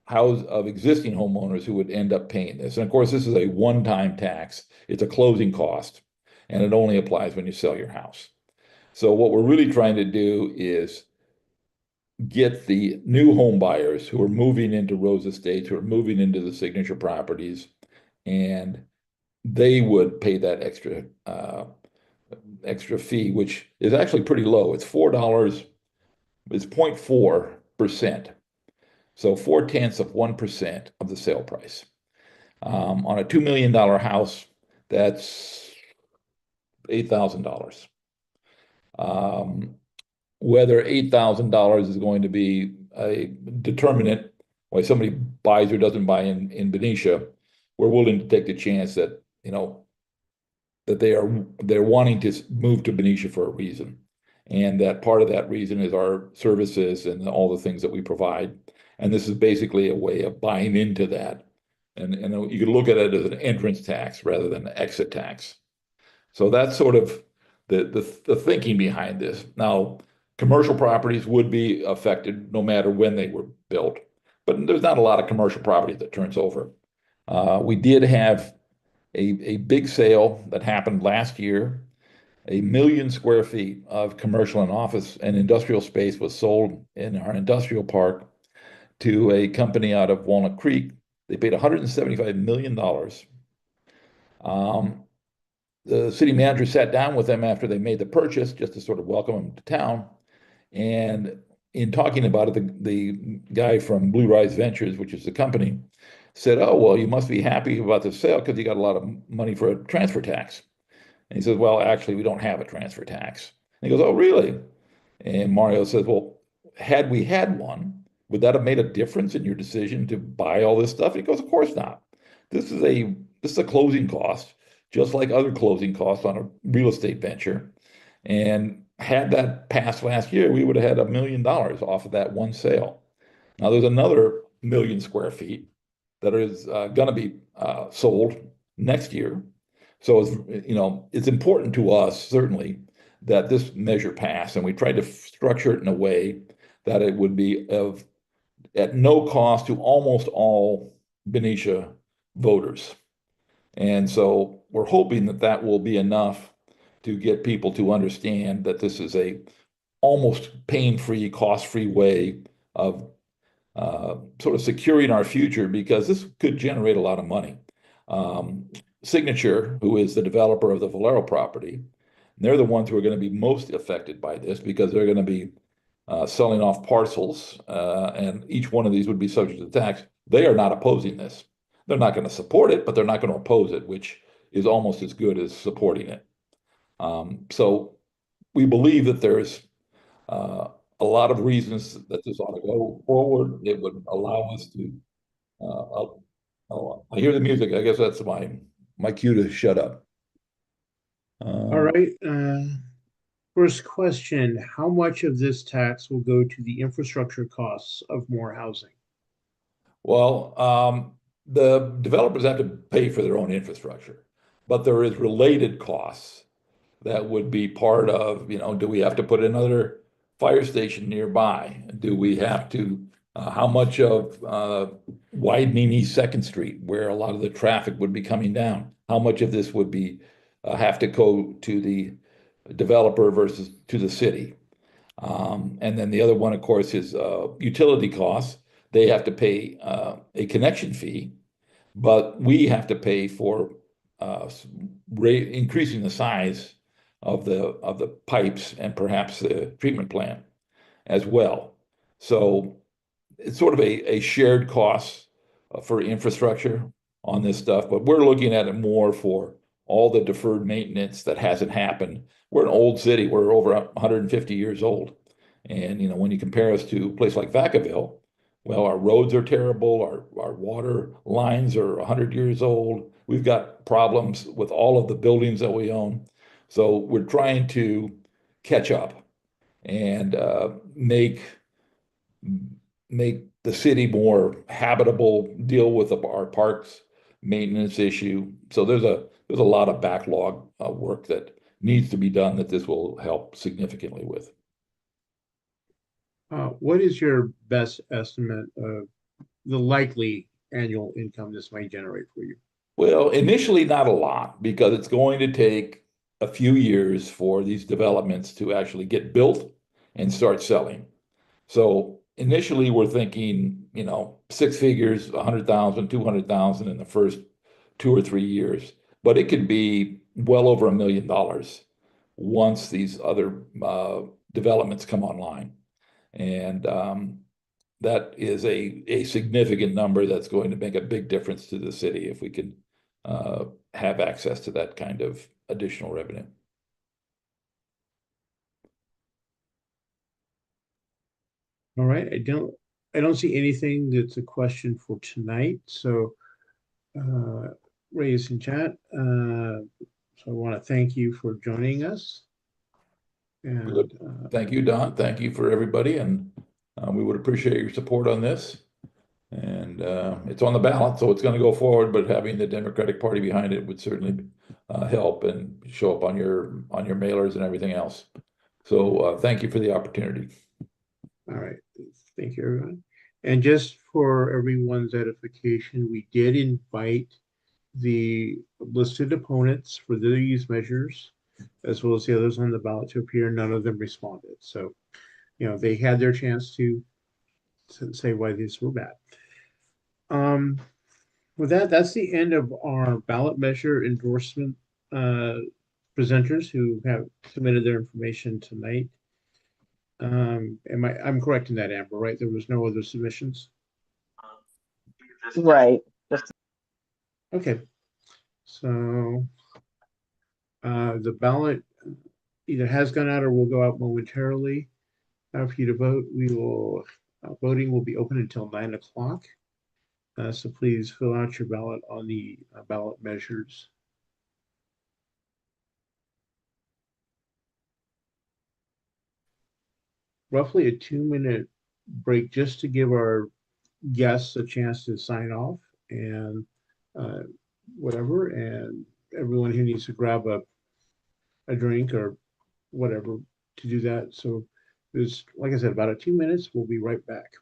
Speaker 12: existing homeowners who would end up paying this. And of course, this is a one-time tax. It's a closing cost, and it only applies when you sell your house. So what we're really trying to do is get the new home buyers who are moving into Rose Estates, who are moving into the Signature Properties, and they would pay that extra fee, which is actually pretty low. It's $4. It's 0.4%. So 0.4% of the sale price. On a $2 million house, that's $8,000. Whether $8,000 is going to be a determinant why somebody buys or doesn't buy in Benicia, we're willing to take the chance that that they're wanting to move to Benicia for a reason, and that part of that reason is our services and all the things that we provide. And this is basically a way of buying into that, and you can look at it as an entrance tax rather than an exit tax. So that's sort of the thinking behind this. Now, commercial properties would be affected no matter when they were built, but there's not a lot of commercial property that turns over. We did have a big sale that happened last year. 1 million square feet of commercial and office and industrial space was sold in our industrial park to a company out of Walnut Creek. They paid $175 million. The city manager sat down with them after they made the purchase just to sort of welcome them to town. And in talking about it, the guy from Blue Rise Ventures, which is the company, said, "Oh, well, you must be happy about the sale because you got a lot of money for a transfer tax." And he says, "Well, actually, we don't have a transfer tax." And he goes, "Oh, really?" And Mario says, "Well, had we had one, would that have made a difference in your decision to buy all this stuff?" And he goes, "Of course not. This is a closing cost, just like other closing costs on a real estate venture. And had that passed last year, we would have had $1 million off of that one sale. Now there's another 1 million square feet that is going to be sold next year. So it's important to us, certainly, that this measure pass, and we tried to structure it in a way that it would be at no cost to almost all Benicia voters. And so we're hoping that will be enough to get people to understand that this is a almost pain-free, cost-free way of sort of securing our future, because this could generate a lot of money. Signature, who is the developer of the Valero property, they're the ones who are going to be most affected by this, because they're going to be selling off parcels, and each one of these would be subject to tax. They are not opposing this. They're not going to support it, but they're not going to oppose it, which is almost as good as supporting it. So we believe that there's a lot of reasons that this ought to go forward. It would allow us to. I hear the music. I guess that's my cue to shut up.
Speaker 1: All right. First question, how much of this tax will go to the infrastructure costs of more housing?
Speaker 12: Well, the developers have to pay for their own infrastructure, but there is related costs that would be part of, do we have to put another fire station nearby? Do we have to, how much of widening East Second Street, where a lot of the traffic would be coming down? How much of this would be have to go to the developer versus to the city? And then the other one, of course, is utility costs. They have to pay a connection fee, but we have to pay for increasing the size of the pipes and perhaps the treatment plant as well. So it's sort of a shared cost for infrastructure on this stuff, but we're looking at it more for all the deferred maintenance that hasn't happened. We're an old city. We're over 150 years old. And, when you compare us to a place like Vacaville, well, our roads are terrible. Our water lines are 100 years old. We've got problems with all of the buildings that we own. So we're trying to catch up and make the city more habitable, deal with our parks maintenance issue. So there's a lot of backlog work that needs to be done that this will help significantly with.
Speaker 1: What is your best estimate of the likely annual income this might generate for you?
Speaker 12: Well, initially not a lot, because it's going to take a few years for these developments to actually get built and start selling. So initially we're thinking, six figures, 100,000, 200,000 in the first 2 or 3 years, but it could be well over $1 million once these other developments come online. And that is a significant number that's going to make a big difference to the city if we can have access to that kind of additional revenue.
Speaker 1: All right, I don't see anything that's a question for tonight. So raise in chat. So I want to thank you for joining us. And
Speaker 12: thank you, Don. Thank you for everybody, and we would appreciate your support on this. And it's on the ballot, so it's going to go forward. But having the Democratic Party behind it would certainly help and show up on your mailers and everything else. So thank you for the opportunity.
Speaker 1: All right, thank you, everyone. And just for everyone's edification, we did invite the listed opponents for these measures, as well as the others on the ballot, to appear. None of them responded. So, they had their chance to say why these were bad. With that, that's the end of our ballot measure endorsement presenters who have submitted their information tonight. I'm correct in that, Amber, right? There was no other submissions?
Speaker 2: Right.
Speaker 1: Okay. So the ballot either has gone out or will go out momentarily. For you to vote, voting will be open until 9 o'clock. So please fill out your ballot on the ballot measures. Roughly a 2-minute break just to give our guests a chance to sign off and whatever, and everyone who needs to grab a drink or whatever to do that. So there's, like I said, about 2 minutes. We'll be right back.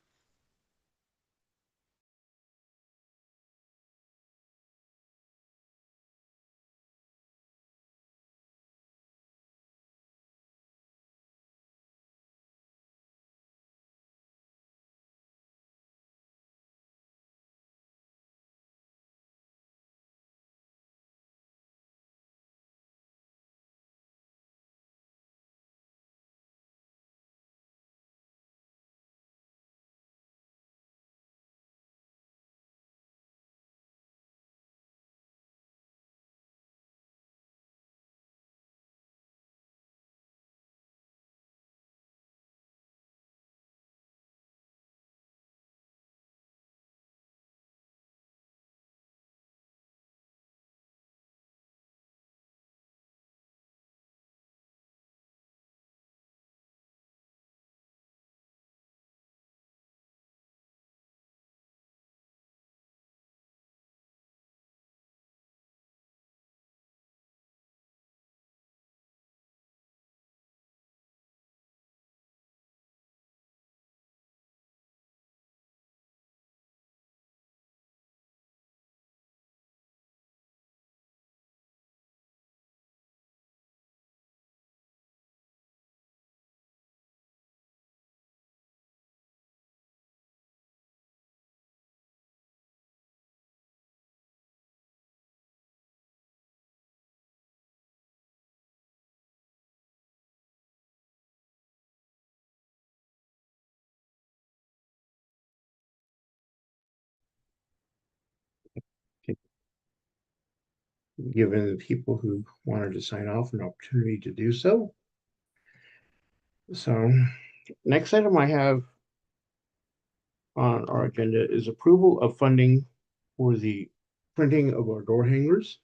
Speaker 1: given the people who wanted to sign off an opportunity to do so. So next item I have on our agenda is approval of funding for the printing of our door hangers.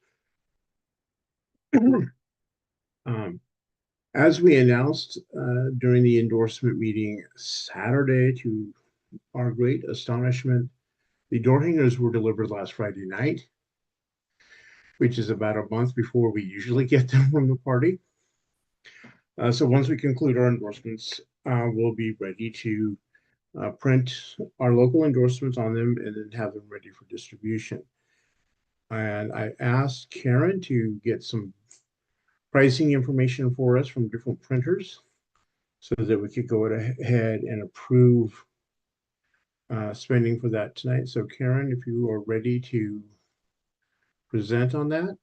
Speaker 1: As we announced during the endorsement meeting Saturday, to our great astonishment, the door hangers were delivered last Friday night, which is about a month before we usually get them from the party. So once we conclude our endorsements, we'll be ready to print our local endorsements on them and then have them ready for distribution. And I asked Karen to get some pricing information for us from different printers so that we could go ahead and approve spending for that tonight. So Karen, if you are ready to present on that.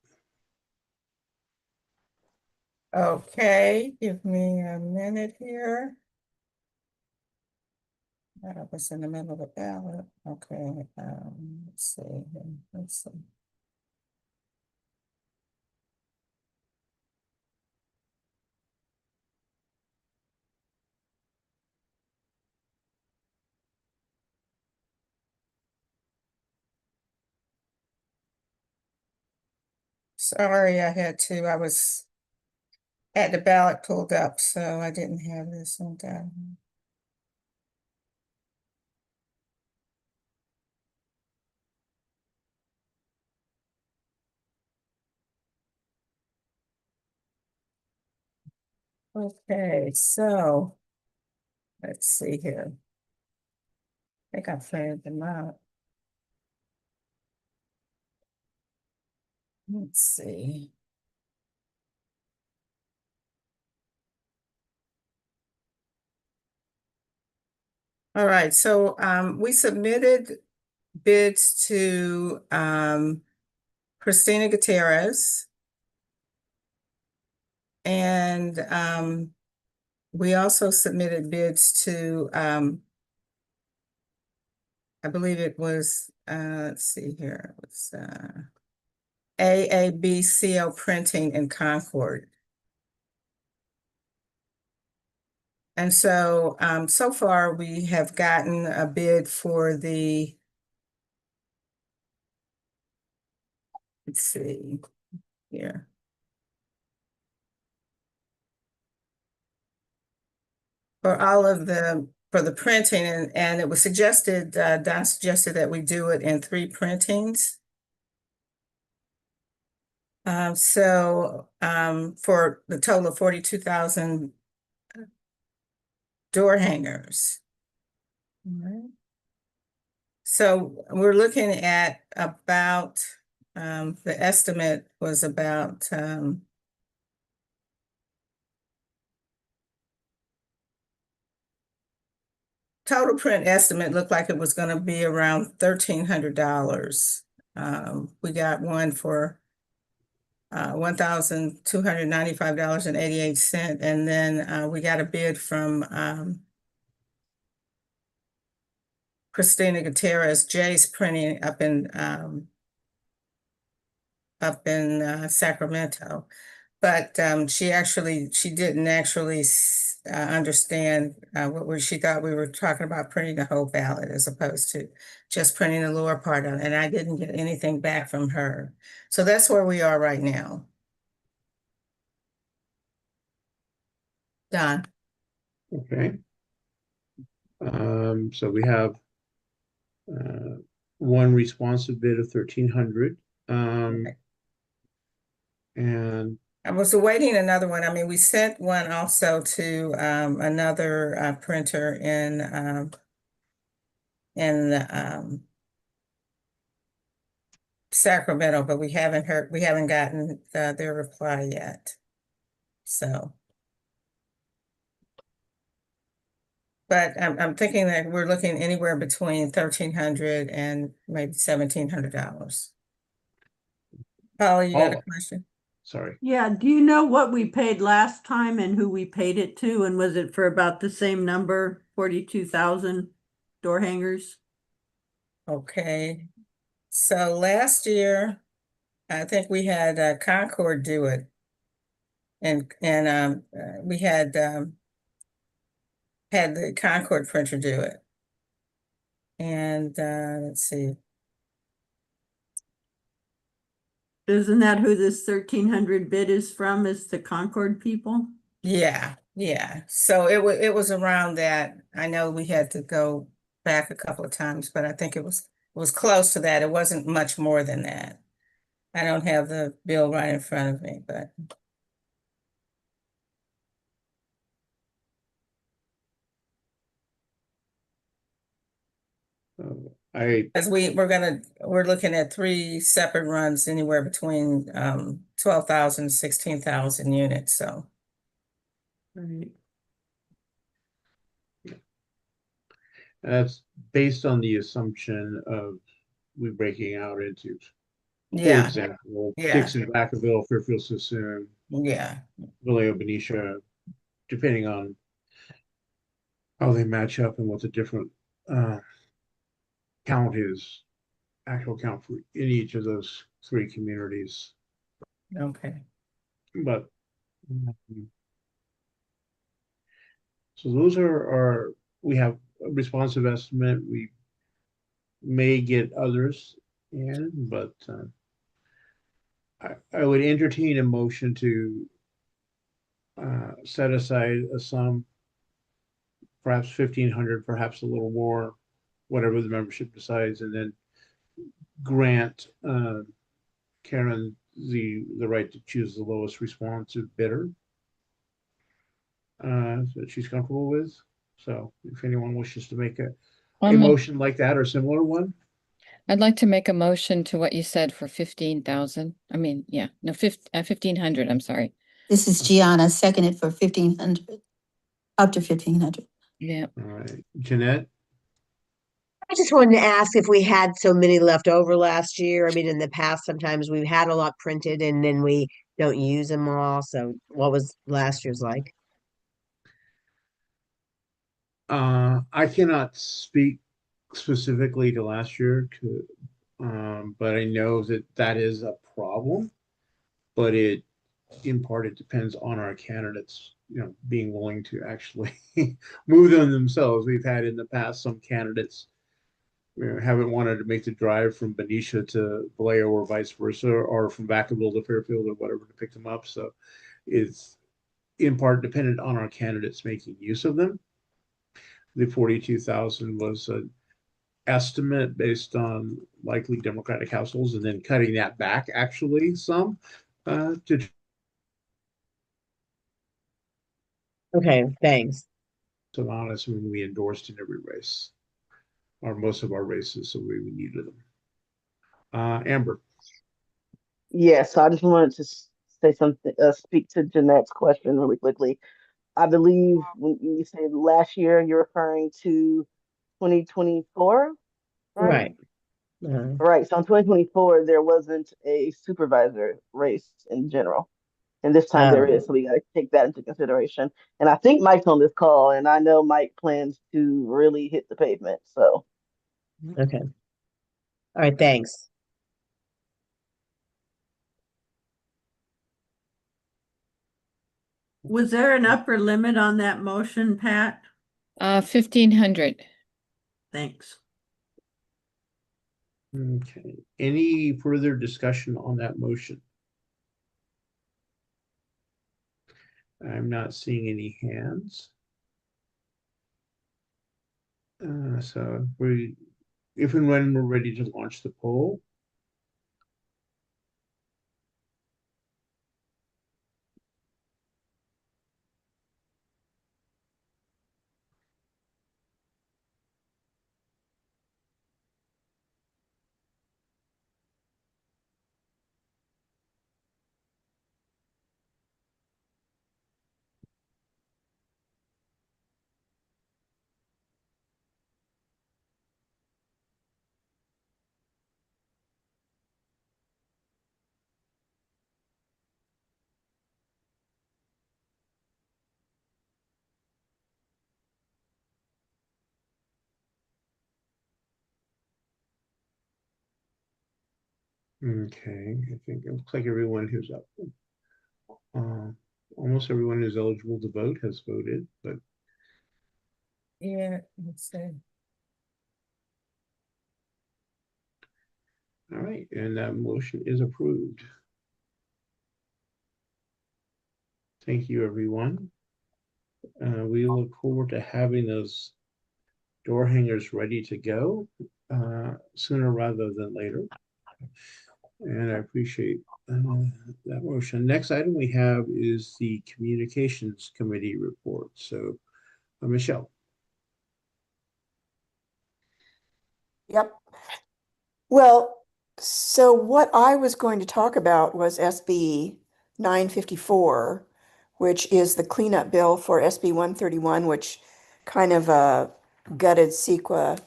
Speaker 6: Okay, give me a minute here. I was in the middle of the ballot. Okay, let's see. Sorry, I was at the ballot pulled up, so I didn't have this one down. Okay, so let's see here. I think I printed them out. Let's see. All right, so we submitted bids to Christina Gutierrez. And we also submitted bids to I believe it was let's see here, it was AABCO Printing in Concord. And so so far we have gotten a bid for the, let's see here. For all of for the printing, and it was suggested, Don suggested that we do it in 3 printings. So for the total of 42,000 door hangers. All right. So we're looking at about, the estimate was about total print estimate looked like it was going to be around $1,300. We got one for $1,295.88, and then we got a bid from Christina Gutierrez, Jay's Printing up in Sacramento. But she didn't actually understand she thought we were talking about printing the whole ballot as opposed to just printing the lower part of it. And I didn't get anything back from her. So that's where we are right now. Don.
Speaker 1: Okay. So we have one responsive bid of 1,300.
Speaker 6: Okay.
Speaker 1: And
Speaker 6: I was awaiting another one. I mean, we sent one also to another printer in Sacramento, but we haven't gotten their reply yet. So, but I'm thinking that we're looking anywhere between $1,300 and maybe $1,700. Paula, you got a question?
Speaker 1: Sorry.
Speaker 4: Yeah, do you know what we paid last time and who we paid it to? And was it for about the same number, 42,000 door hangers?
Speaker 6: Okay. So last year, I think we had Concord do it. And we had the Concord printer do it. And let's see.
Speaker 4: Isn't that who this 1,300 bid is from, is the Concord people?
Speaker 6: Yeah, yeah. So it was around that. I know we had to go back a couple of times, but I think it was close to that. It wasn't much more than that. I don't have the bill right in front of me, but as we're looking at 3 separate runs, anywhere between 12,000 16,000 units. So
Speaker 4: Right.
Speaker 1: That's based on the assumption of we breaking out into, for
Speaker 6: yeah,
Speaker 1: example,
Speaker 6: yeah,
Speaker 1: Dixon, Vacaville, Fairfield, Suisun,
Speaker 6: yeah.
Speaker 1: Vallejo, Benicia, depending on how they match up and what the different count is, actual count for in each of those 3 communities.
Speaker 6: Okay.
Speaker 1: But so those are we have a responsive estimate. We may get others in, but I would entertain a motion to set aside a sum, perhaps 1,500, perhaps a little more, whatever the membership decides, and then grant Karen the right to choose the lowest responsive bidder that she's comfortable with. So if anyone wishes to make a motion like that or similar one.
Speaker 15: I'd like to make a motion to what you said for 15,000. I mean, yeah, no, 1,500, I'm sorry.
Speaker 16: This is Gianna, seconded for 1,500, up to 1,500.
Speaker 15: Yeah.
Speaker 1: All right, Jeanette.
Speaker 9: I just wanted to ask if we had so many left over last year. I mean, in the past, sometimes we've had a lot printed and then we don't use them all. So what was last year's like?
Speaker 1: I cannot speak specifically to last year, but I know that is a problem. But in part, it depends on our candidates, being willing to actually move them themselves. We've had in the past some candidates haven't wanted to make the drive from Benicia to Vallejo or vice versa, or from Vacaville to Fairfield or whatever to pick them up. So it's in part dependent on our candidates making use of them. The 42,000 was an estimate based on likely Democratic households, and then cutting that back actually some to.
Speaker 9: Okay, thanks.
Speaker 1: So honest, when we endorsed in every race, or most of our races, so we needed them. Amber.
Speaker 2: Yes, I just wanted to say something, speak to Jeanette's question really quickly. I believe when you say last year, you're referring to 2024, right?
Speaker 9: Right.
Speaker 2: Right. So in 2024, there wasn't a supervisor race in general. And this time there is. So we got to take that into consideration. And I think Mike's on this call, and I know Mike plans to really hit the pavement. So,
Speaker 9: Okay. All right, thanks.
Speaker 4: Was there an upper limit on that motion, Pat?
Speaker 15: 1,500.
Speaker 4: Thanks.
Speaker 1: Okay. Any further discussion on that motion? I'm not seeing any hands. So if and when we're ready to launch the poll. Okay, I think it looks like everyone who's up, almost everyone who's eligible to vote has voted, but
Speaker 6: Yeah, let's see.
Speaker 1: all right, and that motion is approved. Thank you, everyone. We look forward to having those door hangers ready to go sooner rather than later. And I appreciate that motion. Next item we have is the Communications Committee report. So, Michelle.
Speaker 5: Yep. Well, so what I was going to talk about was SB 954, which is the cleanup bill for SB 131, which kind of gutted CEQA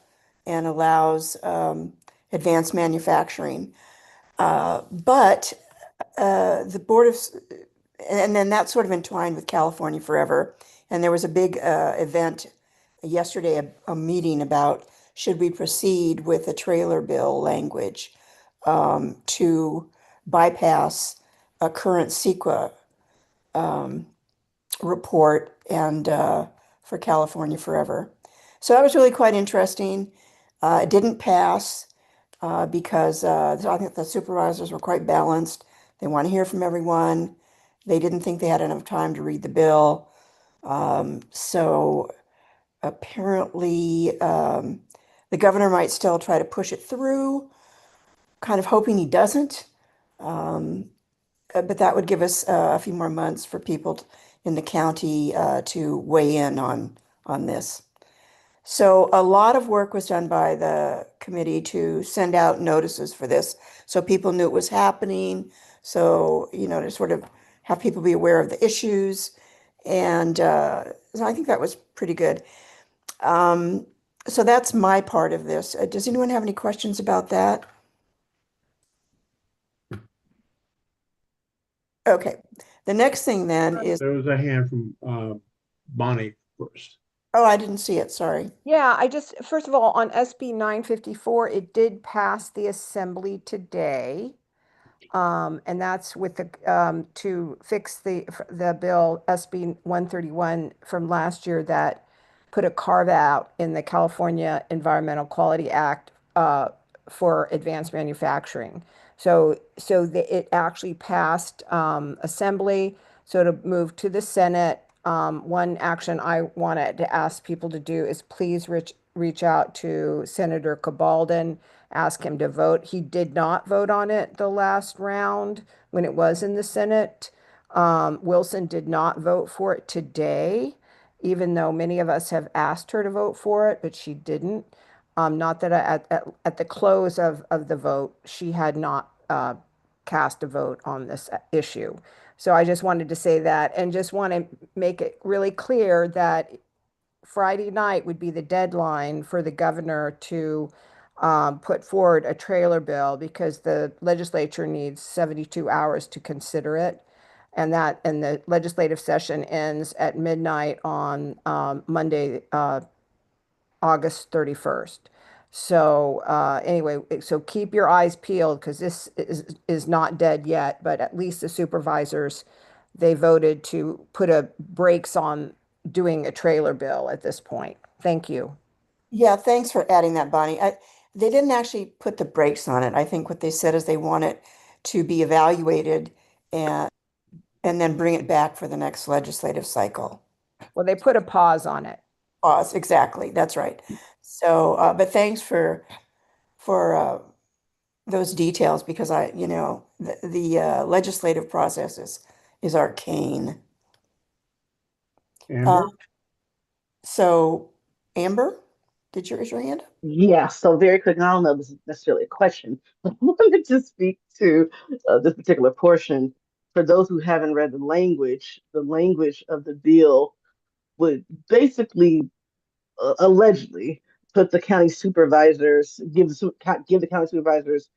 Speaker 5: and allows advanced manufacturing. But the Board of, and then that's sort of entwined with California Forever. And there was a big event yesterday, a meeting about should we proceed with the trailer bill language to bypass a current CEQA report and for California Forever. So that was really quite interesting. It didn't pass because I think the supervisors were quite balanced. They want to hear from everyone. They didn't think they had enough time to read the bill. So apparently, the governor might still try to push it through, kind of hoping he doesn't. But that would give us a few more months for people in the county to weigh in on this. So a lot of work was done by the committee to send out notices for this, so people knew it was happening. So, to sort of have people be aware of the issues. And so I think that was pretty good. So that's my part of this. Does anyone have any questions about that? Okay. The next thing then is,
Speaker 1: There was a hand from Bonnie first.
Speaker 5: oh, I didn't see it, sorry.
Speaker 13: Yeah, first of all, on SB 954, it did pass the assembly today. And that's with to fix the bill SB 131 from last year that put a carve out in the California Environmental Quality Act for advanced manufacturing. It actually passed assembly. So to move to the Senate, one action I wanted to ask people to do is please reach out to Senator Cabalden, ask him to vote. He did not vote on it the last round when it was in the Senate. Wilson did not vote for it today, even though many of us have asked her to vote for it, but she didn't. Not that at the close of the vote, she had not cast a vote on this issue. So I just wanted to say that and just want to make it really clear that Friday night would be the deadline for the governor to put forward a trailer bill because the legislature needs 72 hours to consider it. And the legislative session ends at midnight on Monday, August 31st. So anyway, so keep your eyes peeled because this is not dead yet, but at least the supervisors, they voted to put a brakes on doing a trailer bill at this point. Thank you.
Speaker 5: Yeah, thanks for adding that, Bonnie. They didn't actually put the brakes on it. I think what they said is they want it to be evaluated and then bring it back for the next legislative cycle.
Speaker 13: Well, they put a pause on it.
Speaker 5: Pause, exactly. That's right. So, but thanks for those details because the legislative process is arcane.
Speaker 1: Amber?
Speaker 5: So, Amber, did you raise your hand?
Speaker 2: Yeah, so very quick, and I don't know if this is necessarily a question, but I wanted to speak to this particular portion. For those who haven't read the language of the bill would basically allegedly put the county supervisors, give the county supervisors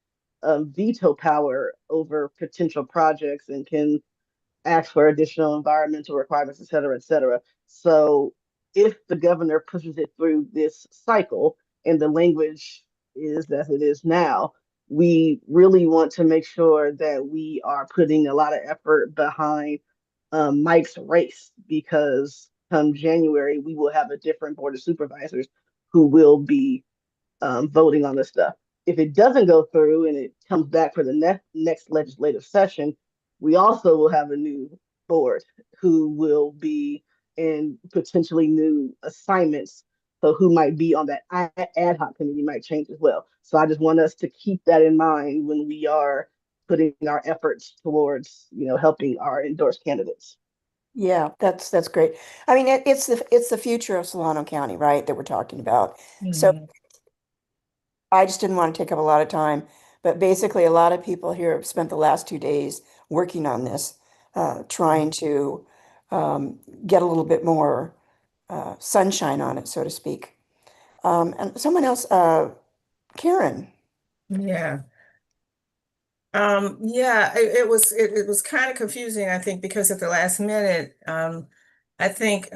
Speaker 2: veto power over potential projects and can ask for additional environmental requirements, et cetera, et cetera. So if the governor pushes it through this cycle and the language is as it is now, we really want to make sure that we are putting a lot of effort behind Mike's race, because come January, we will have a different board of supervisors who will be voting on this stuff. If it doesn't go through and it comes back for the next legislative session, we also will have a new board who will be in potentially new assignments. So who might be on that ad hoc committee might change as well. So I just want us to keep that in mind when we are putting our efforts towards, helping our endorsed candidates.
Speaker 5: Yeah, that's great. I mean, it's the future of Solano County, right, that we're talking about. So I just didn't want to take up a lot of time, but basically a lot of people here have spent the last 2 days working on this, trying to get a little bit more sunshine on it, so to speak. And someone else, Karen.
Speaker 6: Yeah. Yeah, it was kind of confusing, I think, because at the last minute, I think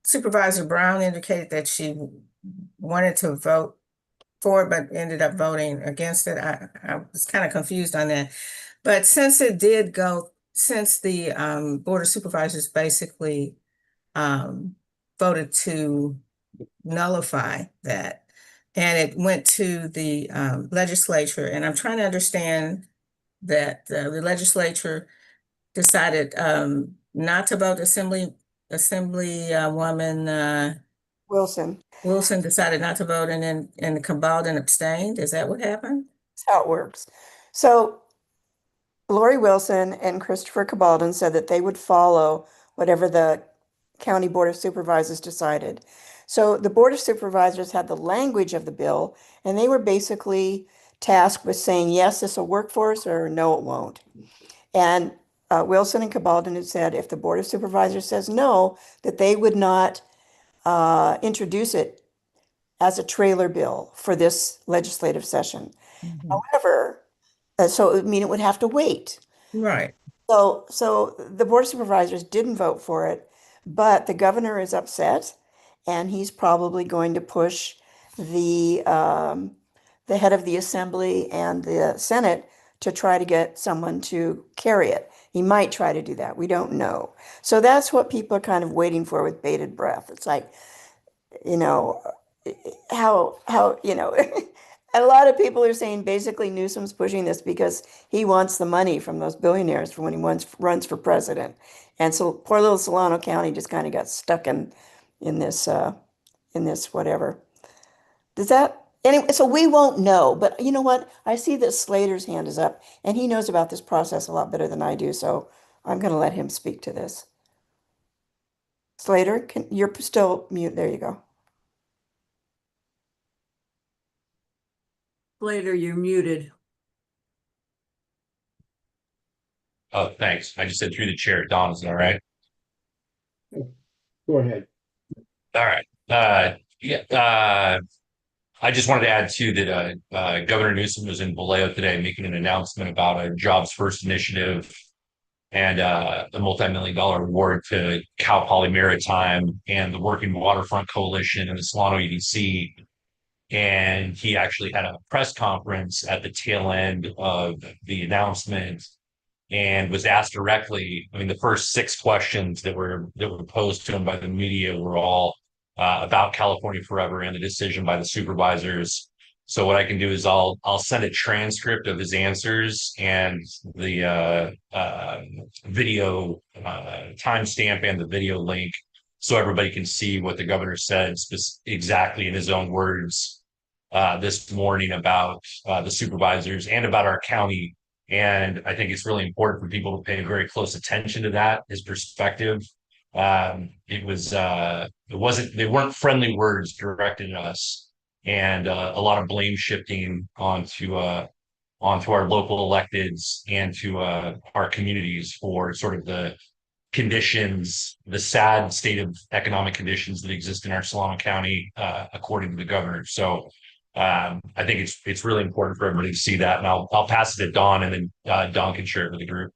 Speaker 6: Supervisor Brown indicated that she wanted to vote for it, but ended up voting against it. I was kind of confused on that. But since it did go, since the Board of Supervisors basically voted to nullify that, and it went to the legislature, and I'm trying to understand that the legislature decided not to vote. Assemblywoman
Speaker 5: Wilson
Speaker 6: decided not to vote, and then Cabaldon abstained. Is that what happened?
Speaker 5: That's how it works. So Lori Wilson and Christopher Cabaldon said that they would follow whatever the County Board of Supervisors decided. So the Board of Supervisors had the language of the bill, and they were basically tasked with saying, yes, this will work for us, or no, it won't. And Wilson and Cabaldon had said if the Board of Supervisors says no, that they would not introduce it as a trailer bill for this legislative session. However, so I mean, it would have to wait.
Speaker 6: Right.
Speaker 5: So the Board of Supervisors didn't vote for it, but the governor is upset, and he's probably going to push the head of the Assembly and the Senate to try to get someone to carry it. He might try to do that. We don't know. So that's what people are kind of waiting for with bated breath. It's like, how a lot of people are saying basically Newsom's pushing this because he wants the money from those billionaires for when he runs for president. And so poor little Solano County just kind of got stuck in this whatever. Does that anyway? So we won't know, but you know what? I see that Slater's hand is up, and he knows about this process a lot better than I do. So I'm going to let him speak to this. Slater, you're still mute. There you go.
Speaker 4: Slater, you're muted.
Speaker 17: Oh, thanks. I just said through the chair. Don, is that all right?
Speaker 1: Go ahead.
Speaker 17: All right. I just wanted to add too that Governor Newsom was in Vallejo today making an announcement about a Jobs First initiative and a multi-million-dollar award to Cal Poly Maritime and the Working Waterfront Coalition and the Solano EDC. And he actually had a press conference at the tail end of the announcement and was asked directly. I mean, the first 6 questions that were posed to him by the media were all about California Forever and the decision by the supervisors. So what I can do is I'll send a transcript of his answers and the video timestamp and the video link, so everybody can see what the governor said exactly in his own words this morning about the supervisors and about our county. And I think it's really important for people to pay very close attention to that, his perspective. They weren't friendly words directed at us, and a lot of blame shifting onto our local electeds and to our communities for sort of the conditions, the sad state of economic conditions that exist in our Solano County, according to the governor. So I think it's really important for everybody to see that, and I'll pass it to Dawn, and then Dawn can share it with the group.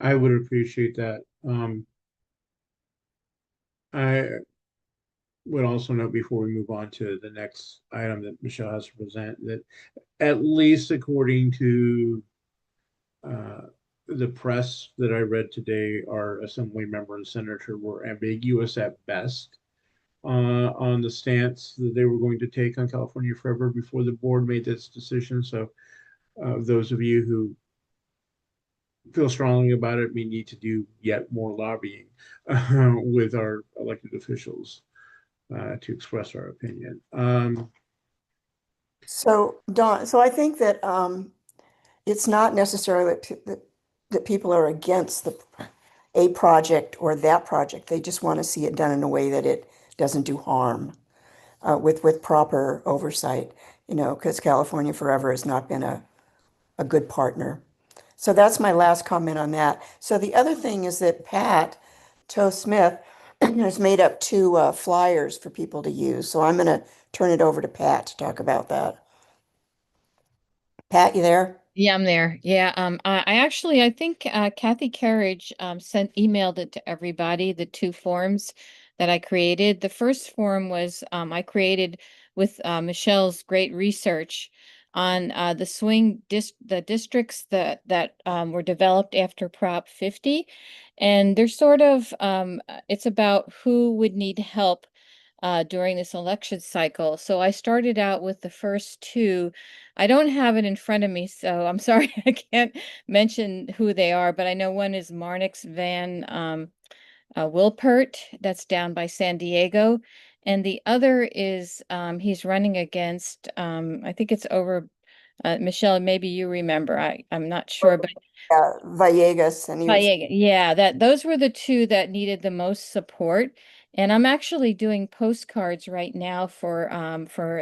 Speaker 1: I would appreciate that. would also note before we move on to the next item that Michelle has to present, that at least according to the press that I read today, our assembly member and senator were ambiguous at best on the stance that they were going to take on California Forever before the board made this decision. So those of you who feel strongly about it may need to do yet more lobbying with our elected officials to express our opinion.
Speaker 5: So Don, so I think that it's not necessarily that people are against a project or that project. They just want to see it done in a way that it doesn't do harm with proper oversight, because California Forever has not been a good partner. So that's my last comment on that. So the other thing is that Pat Toe Smith has made up two flyers for people to use. So I'm going to turn it over to Pat to talk about that. Pat, you there?
Speaker 15: Yeah, I'm there. Yeah, I think Kathy Carriage emailed it to everybody, the two forms that I created. The first form was I created with Michelle's great research on the districts that were developed after Prop 50, and they're sort of it's about who would need help during this election cycle. So I started out with the first two. I don't have it in front of me, so I'm sorry I can't mention who they are, but I know one is Marnix Van Wilpert, that's down by San Diego. And the other is he's running against, I think it's over, Michelle, maybe you remember, I'm not sure, but
Speaker 5: Villegas, and he was
Speaker 15: yeah, those were the two that needed the most support. And I'm actually doing postcards right now for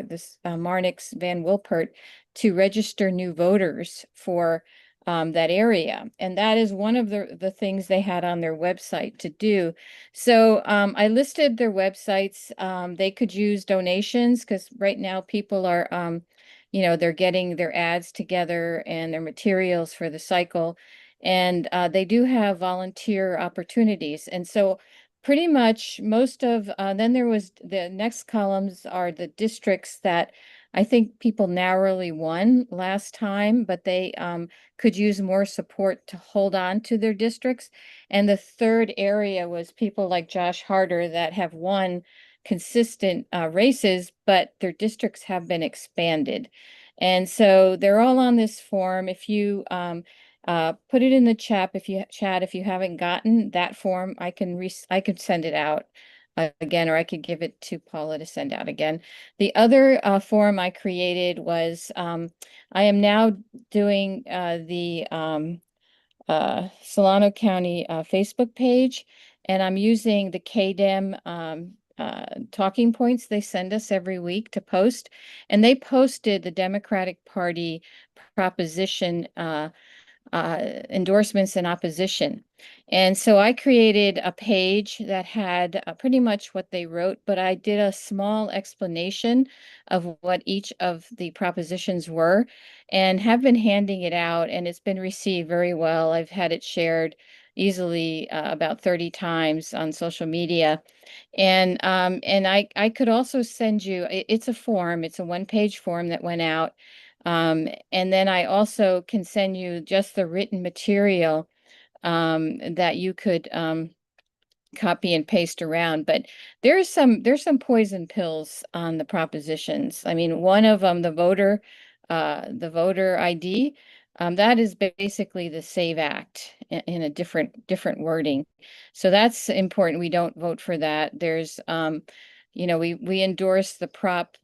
Speaker 15: this Marnix Van Wilpert to register new voters for that area. And that is one of the things they had on their website to do. So I listed their websites. They could use donations because right now people are they're getting their ads together and their materials for the cycle. And they do have volunteer opportunities. And so pretty much most of, then there was the next columns are the districts that I think people narrowly won last time, but they could use more support to hold on to their districts. And the third area was people like Josh Harder that have won consistent races, but their districts have been expanded. And so they're all on this form. If you put it in the chat if you haven't gotten that form, I could send it out again, or I could give it to Paula to send out again. The other form I created was I am now doing the Solano County Facebook page, and I'm using the KDEM talking points they send us every week to post, and they posted the Democratic Party proposition endorsements in opposition. And so I created a page that had pretty much what they wrote, but I did a small explanation of what each of the propositions were and have been handing it out, and it's been received very well. I've had it shared easily about 30 times on social media. And I could also send you, it's a form, it's a one-page form that went out. And then I also can send you just the written material that you could copy and paste around. But there's some poison pills on the propositions. I mean, one of them, the voter ID, that is basically the SAVE Act in a different wording. So that's important. We don't vote for that. There's we endorse the Prop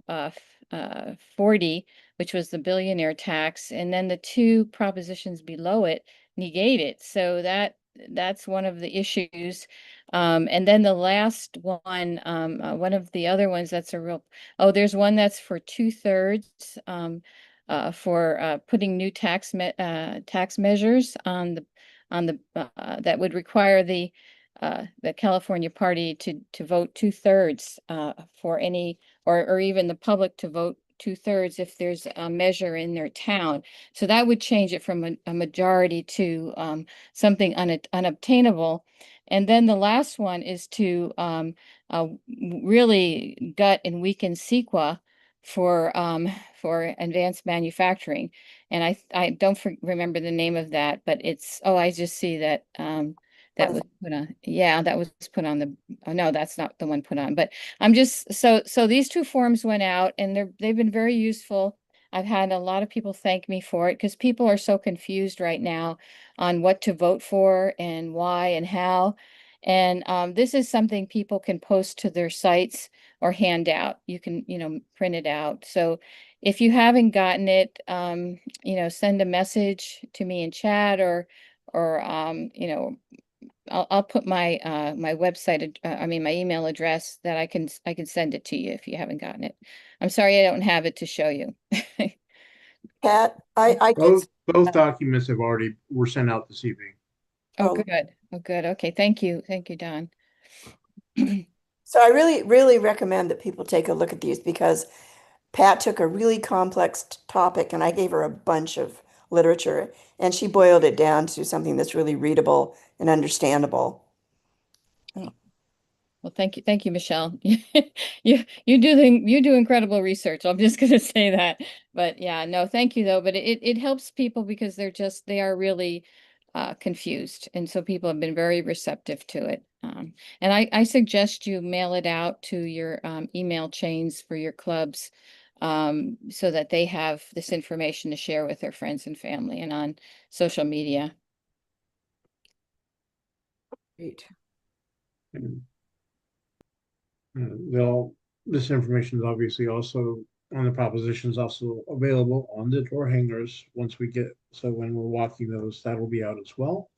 Speaker 15: 40, which was the billionaire tax, and then the two propositions below it negate it. So that's one of the issues. And then the last one, one of the other ones that's there's one that's for 2/3 for putting new tax measures on the that would require the California party to vote 2/3 for any, or even the public to vote 2/3 if there's a measure in their town. So that would change it from a majority to something unobtainable. And then the last one is to really gut and weaken CEQA for advanced manufacturing. And I don't remember the name of that, but it's, oh, I just see that that was put on. Yeah, that was put on the, oh no, that's not the one put on. But I'm just, so these two forms went out and they've been very useful. I've had a lot of people thank me for it because people are so confused right now on what to vote for and why and how. And this is something people can post to their sites or hand out. You can, print it out. So if you haven't gotten it, send a message to me in chat or I'll put my my website, my email address that I can send it to you if you haven't gotten it. I'm sorry I don't have it to show you.
Speaker 5: Pat, I did.
Speaker 1: Both documents were sent out this evening.
Speaker 15: Oh, good. Oh, good. Okay. Thank you. Thank you, Don.
Speaker 5: So I really, really recommend that people take a look at these because Pat took a really complex topic and I gave her a bunch of literature and she boiled it down to something that's really readable and understandable.
Speaker 15: Well, thank you, Michelle. You do incredible research. I'm just going to say that. But yeah, no, thank you though. But it helps people because they are really confused, and so people have been very receptive to it. And I suggest you mail it out to your email chains for your clubs, so that they have this information to share with their friends and family and on social media.
Speaker 5: Great.
Speaker 1: This information is obviously also on the propositions, also available on the door hangers once we get, so when we're walking those, that'll be out as well.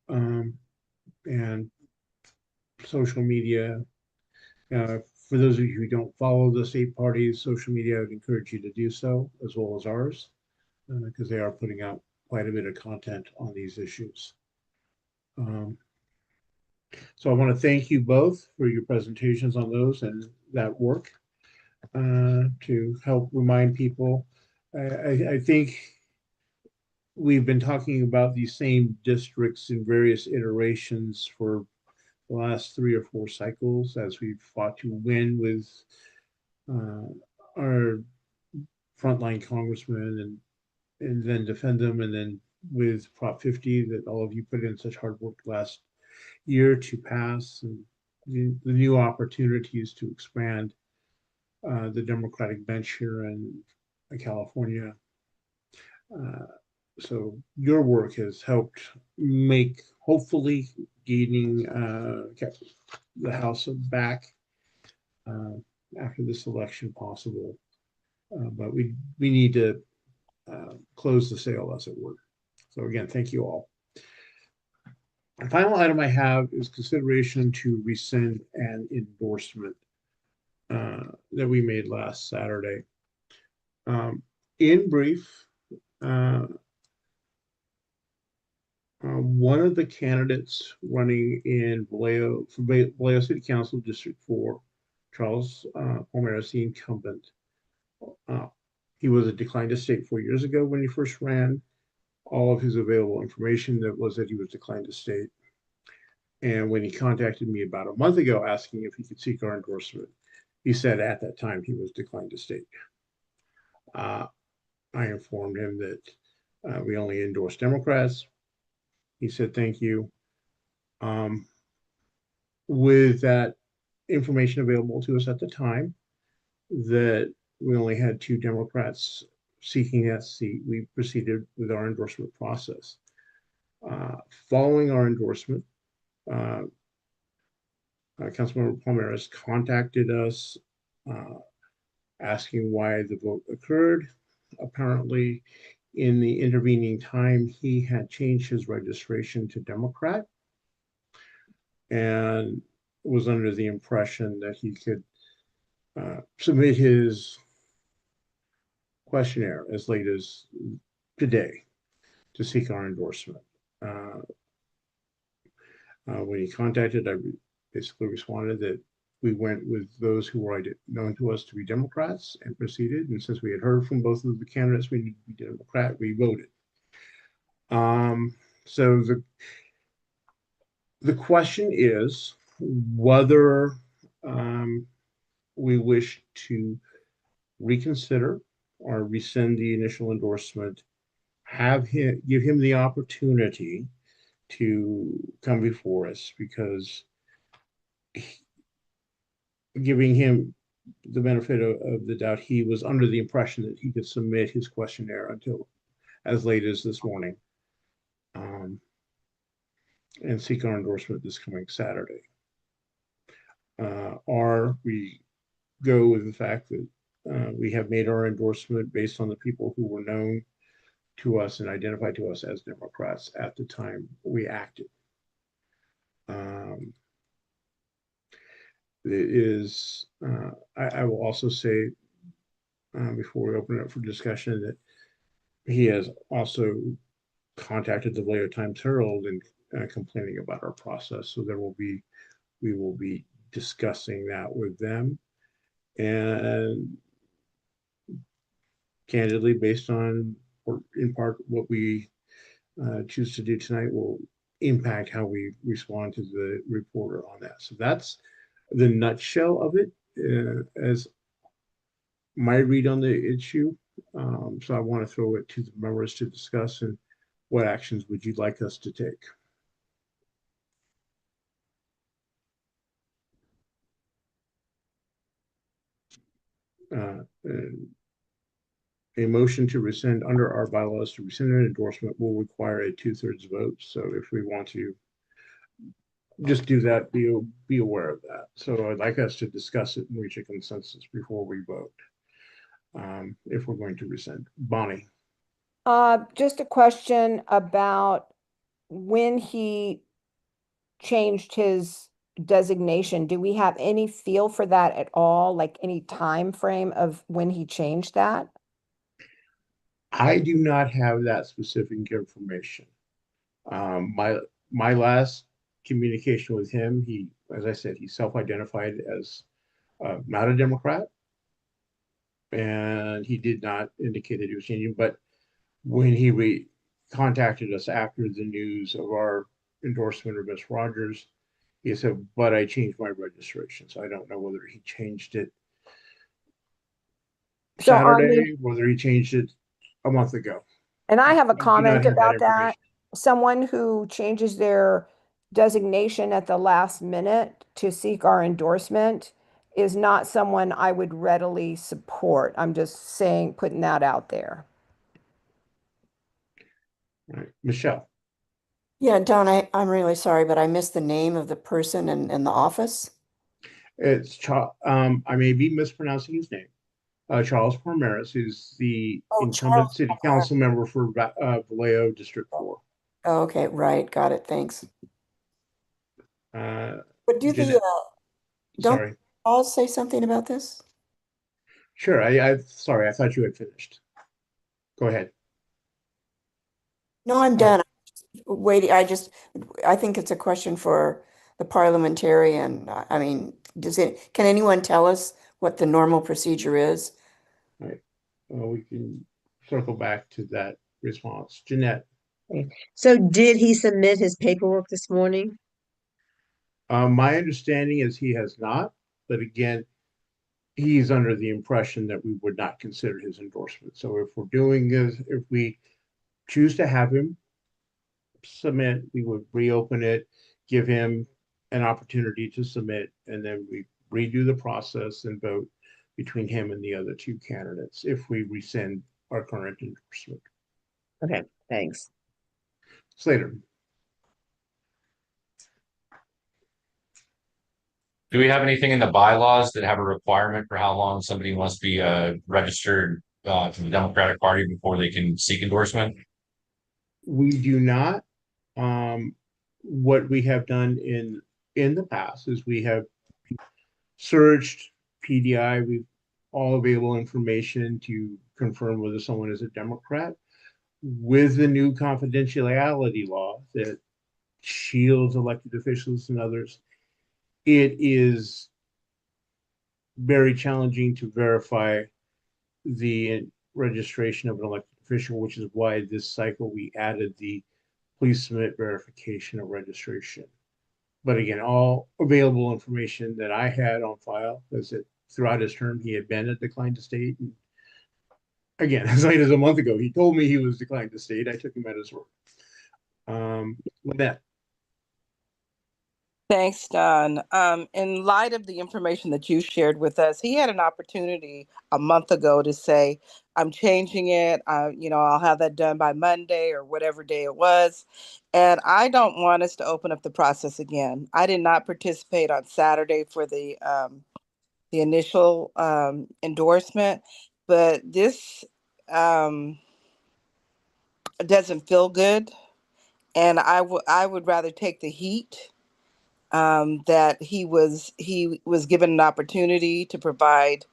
Speaker 1: And social media, for those of you who don't follow the state party's social media, I would encourage you to do so, as well as ours, because they are putting out quite a bit of content on these issues. So I want to thank you both for your presentations on those and that work to help remind people. I think we've been talking about these same districts in various iterations for the last 3 or 4 cycles as we've fought to win with our frontline congressmen and then defend them, and then with Prop 50 that all of you put in such hard work last year to pass, and the new opportunities to expand the Democratic bench here in California. So your work has helped make, hopefully, gaining the House back after this election possible. But we need to close the sale, as it were. So again, thank you all. The final item I have is consideration to rescind an endorsement that we made last Saturday. In brief, one of the candidates running in Vallejo City Council District 4, Charles Palmeras, the incumbent, he was a declined to state 4 years ago when he first ran. All of his available information that he was declined to state. And when he contacted me about a month ago asking if he could seek our endorsement, he said at that time he was declined to state. I informed him that we only endorse Democrats. He said, thank you. With that information available to us at the time, that we only had 2 Democrats seeking that seat, we proceeded with our endorsement process. Following our endorsement, Councilmember Palmeras contacted us asking why the vote occurred. Apparently, in the intervening time, he had changed his registration to Democrat and was under the impression that he could submit his questionnaire as late as today to seek our endorsement. When he contacted, I basically responded that we went with those who were known to us to be Democrats and proceeded. And since we had heard from both of the candidates we need to be Democrat, we voted. So The question is whether we wish to reconsider or rescind the initial endorsement, give him the opportunity to come before us, because giving him the benefit of the doubt, he was under the impression that he could submit his questionnaire until as late as this morning, and seek our endorsement this coming Saturday. Or we go with the fact that we have made our endorsement based on the people who were known to us and identified to us as Democrats at the time we acted. It is, I will also say, before we open it up for discussion, that he has also contacted the Vallejo Times Herald and complaining about our process. So we will be discussing that with them. And candidly, based on, or in part, what we choose to do tonight will impact how we respond to the reporter on that. So that's the nutshell of it, as my read on the issue. So I want to throw it to the members to discuss, and what actions would you like us to take? A motion to rescind under our bylaws to rescind an endorsement will require a 2/3 vote. So if we want to just do that, be aware of that. So I'd like us to discuss it and reach a consensus before we vote, if we're going to rescind. Bonnie.
Speaker 13: Just a question about when he changed his designation. Do we have any feel for that at all? Like any time frame of when he changed that?
Speaker 1: I do not have that specific information. My last communication with him, he, as I said, he self-identified as not a Democrat, and he did not indicate that he was changing. But when he contacted us after the news of our endorsement of Miss Rogers, he said, "But I changed my registration." So I don't know whether he changed it Saturday, whether he changed it a month ago.
Speaker 13: And I have a comment about
Speaker 1: that
Speaker 13: that. Someone who changes their designation at the last minute to seek our endorsement is not someone I would readily support. I'm just saying, putting that out there.
Speaker 1: All right, Michelle.
Speaker 5: Yeah, Don, I'm really sorry, but I missed the name of the person and the office.
Speaker 1: It's I may be mispronouncing his name. Charles Parmeris, who's the incumbent city council member for Vallejo District 4.
Speaker 5: Oh, okay, right, got it, thanks. But do
Speaker 1: Jeanette.
Speaker 5: don't Paul say something about this?
Speaker 1: Sure, sorry, I thought you had finished. Go ahead.
Speaker 5: No, I'm done. Waiting, I think it's a question for the parliamentarian. I mean, can anyone tell us what the normal procedure is?
Speaker 1: All right. Well, we can circle back to that response. Jeanette.
Speaker 9: So did he submit his paperwork this morning?
Speaker 1: My understanding is he has not, but again, he's under the impression that we would not consider his endorsement. So if we're doing this, if we choose to have him submit, we would reopen it, give him an opportunity to submit, and then we redo the process and vote between him and the other two candidates if we rescind our current endorsement.
Speaker 9: Okay, thanks.
Speaker 1: Slater.
Speaker 17: Do we have anything in the bylaws that have a requirement for how long somebody must be registered for the Democratic Party before they can seek endorsement?
Speaker 1: We do not. What we have done in the past is we have searched PDI, we've all available information to confirm whether someone is a Democrat. With the new confidentiality law that shields elected officials and others, it is very challenging to verify the registration of an elected official, which is why this cycle we added the please submit verification of registration But again, all available information that I had on file was that throughout his term, he had been a declined to state. And again, as late as a month ago, he told me he was declined to state. I took him at his word. Lynette.
Speaker 18: Thanks, Don. In light of the information that you shared with us, he had an opportunity a month ago to say, I'm changing it. I'll have that done by Monday or whatever day it was. And I don't want us to open up the process again. I did not participate on Saturday for the initial endorsement, but this doesn't feel good. And I would rather take the heat that he was given an opportunity to provide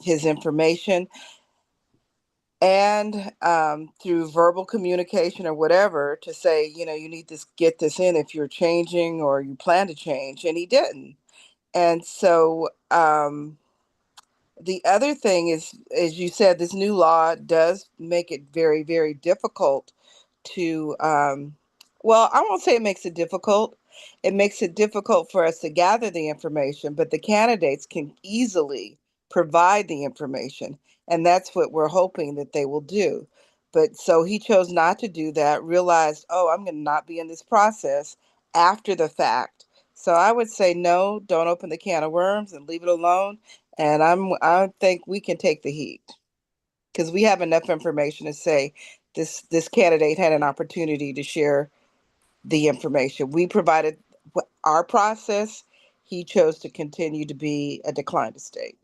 Speaker 18: his information, and through verbal communication or whatever, to say, you need to get this in if you're changing or you plan to change, and he didn't. And so the other thing is, as you said, this new law does make it very, very difficult to, well, I won't say it makes it difficult. It makes it difficult for us to gather the information, but the candidates can easily provide the information. And that's what we're hoping that they will do. But so he chose not to do that, realized, oh, I'm going to not be in this process after the fact. So I would say, no, don't open the can of worms and leave it alone. And I think we can take the heat because we have enough information to say this candidate had an opportunity to share the information. We provided our process. He chose to continue to be a declined to state.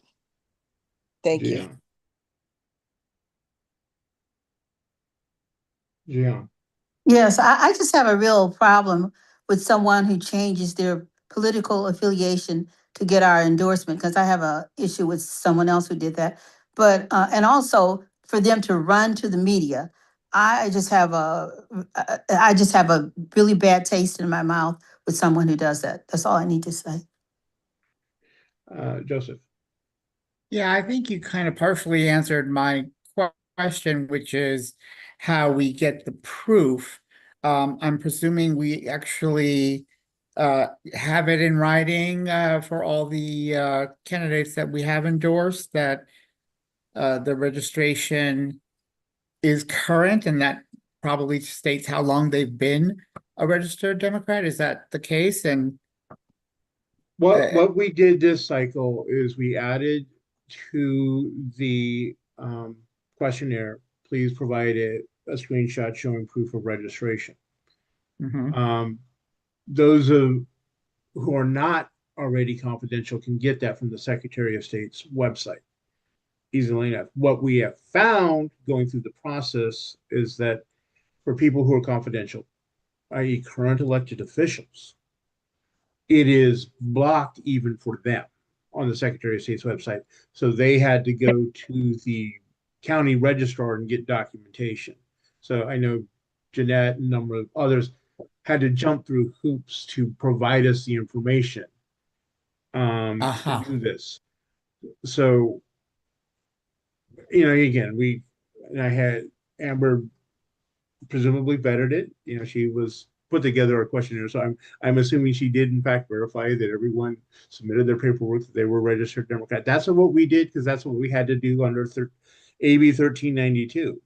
Speaker 18: Thank you.
Speaker 1: Yeah.
Speaker 16: Yes, I just have a real problem with someone who changes their political affiliation to get our endorsement, because I have a issue with someone else who did that. But and also for them to run to the media, I just have a really bad taste in my mouth with someone who does that. That's all I need to say.
Speaker 1: Joseph.
Speaker 19: Yeah, I think you kind of partially answered my question, which is how we get the proof. I'm presuming we actually have it in writing for all the candidates that we have endorsed, that the registration is current, and that probably states how long they've been a registered Democrat. Is that the case? And
Speaker 1: what we did this cycle is we added to the questionnaire, please provide a screenshot showing proof of registration. Those who are not already confidential can get that from the Secretary of State's website easily enough. What we have found going through the process is that for people who are confidential, i.e. current elected officials, it is blocked even for them on the Secretary of State's website. So they had to go to the county registrar and get documentation. So I know Jeanette and a number of others had to jump through hoops to provide us the information to do this. So, again, I had Amber presumably vetted it. She was put together a questionnaire. So I'm assuming she did in fact verify that everyone submitted their paperwork, that they were registered Democrat. That's what we did, because that's what we had to do under AB 1392.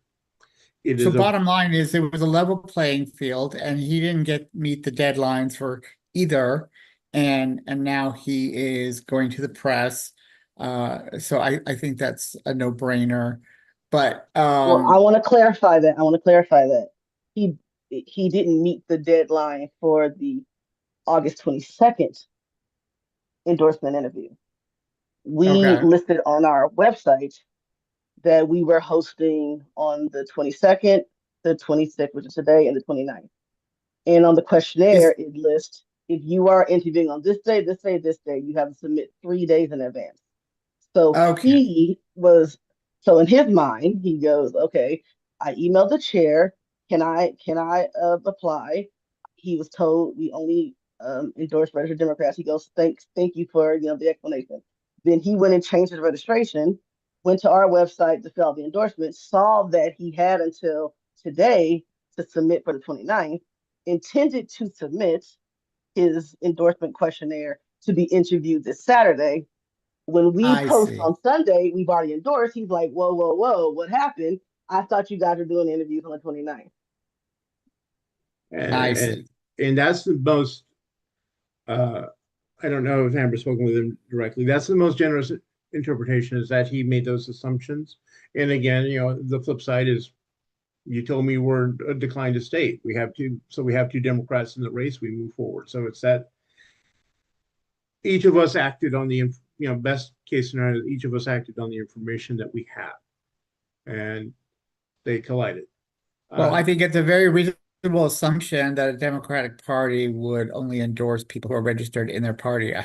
Speaker 19: So bottom line is it was a level playing field, and he didn't meet the deadlines for either. And now he is going to the press. So I think that's a no-brainer. But
Speaker 2: well, I want to clarify that. He didn't meet the deadline for the August 22nd endorsement interview. We listed on our website that we were hosting on the 22nd, the 26th, which is today, and the 29th. And on the questionnaire, it lists, if you are interviewing on this day, this day, this day, you have to submit 3 days in advance. So so in his mind, he goes, okay, I emailed the chair. Can I apply? He was told we only endorse registered Democrats. He goes, thank you for the explanation. Then he went and changed his registration, went to our website to fill out the endorsement, saw that he had until today to submit for the 29th, intended to submit, his endorsement questionnaire to be interviewed this Saturday. When we
Speaker 19: I
Speaker 2: post
Speaker 19: see.
Speaker 2: on Sunday, we've already endorsed. He's like, whoa, whoa, whoa, what happened? I thought you guys were doing interviews on the 29th.
Speaker 19: I
Speaker 1: And,
Speaker 19: see.
Speaker 1: and that's the most, I don't know if Amber's spoken with him directly. That's the most generous interpretation, is that he made those assumptions. And again, the flip side is, you told me we're a declined state. We have two Democrats in the race. We move forward. So it's that each of us acted on the, best case scenario, each of us acted on the information that we have, and they collided.
Speaker 19: Well, I think it's a very reasonable assumption that a Democratic Party would only endorse people who are registered in their party.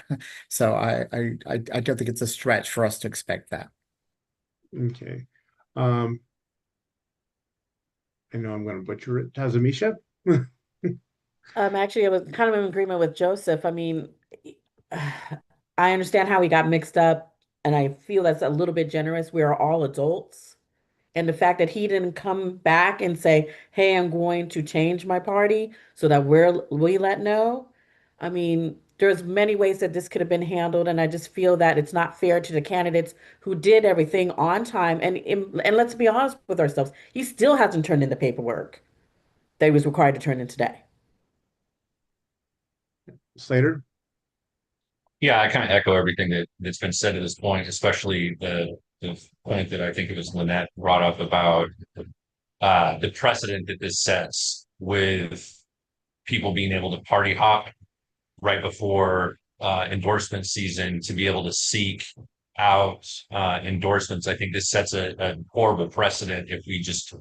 Speaker 19: So I don't think it's a stretch for us to expect that.
Speaker 1: Okay. I know I'm going to butcher it. Tazamisha?
Speaker 20: Actually, I was kind of in agreement with Joseph. I mean, I understand how he got mixed up, and I feel that's a little bit generous. We are all adults. And the fact that he didn't come back and say, hey, I'm going to change my party so that we let know. I mean, there's many ways that this could have been handled, and I just feel that it's not fair to the candidates who did everything on time. And let's be honest with ourselves, he still hasn't turned in the paperwork that he was required to turn in today.
Speaker 1: Slater?
Speaker 17: Yeah, I kind of echo everything that's been said to this point, especially the point that I think it was Lynette brought up about the precedent that this sets with people being able to party hop right before endorsement season to be able to seek out endorsements. I think this sets a horrible precedent if we just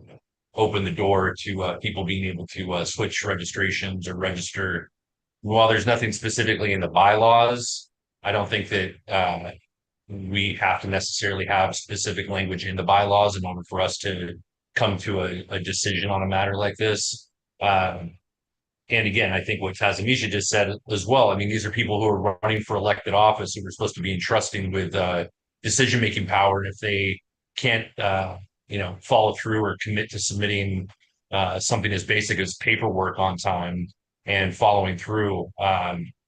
Speaker 17: open the door to people being able to switch registrations or register. While there's nothing specifically in the bylaws, I don't think that we have to necessarily have specific language in the bylaws in order for us to come to a decision on a matter like this. And again, I think what Tazamisha just said as well. I mean, these are people who are running for elected office who are supposed to be entrusting with decision-making power. And if they can't, follow through or commit to submitting something as basic as paperwork on time and following through,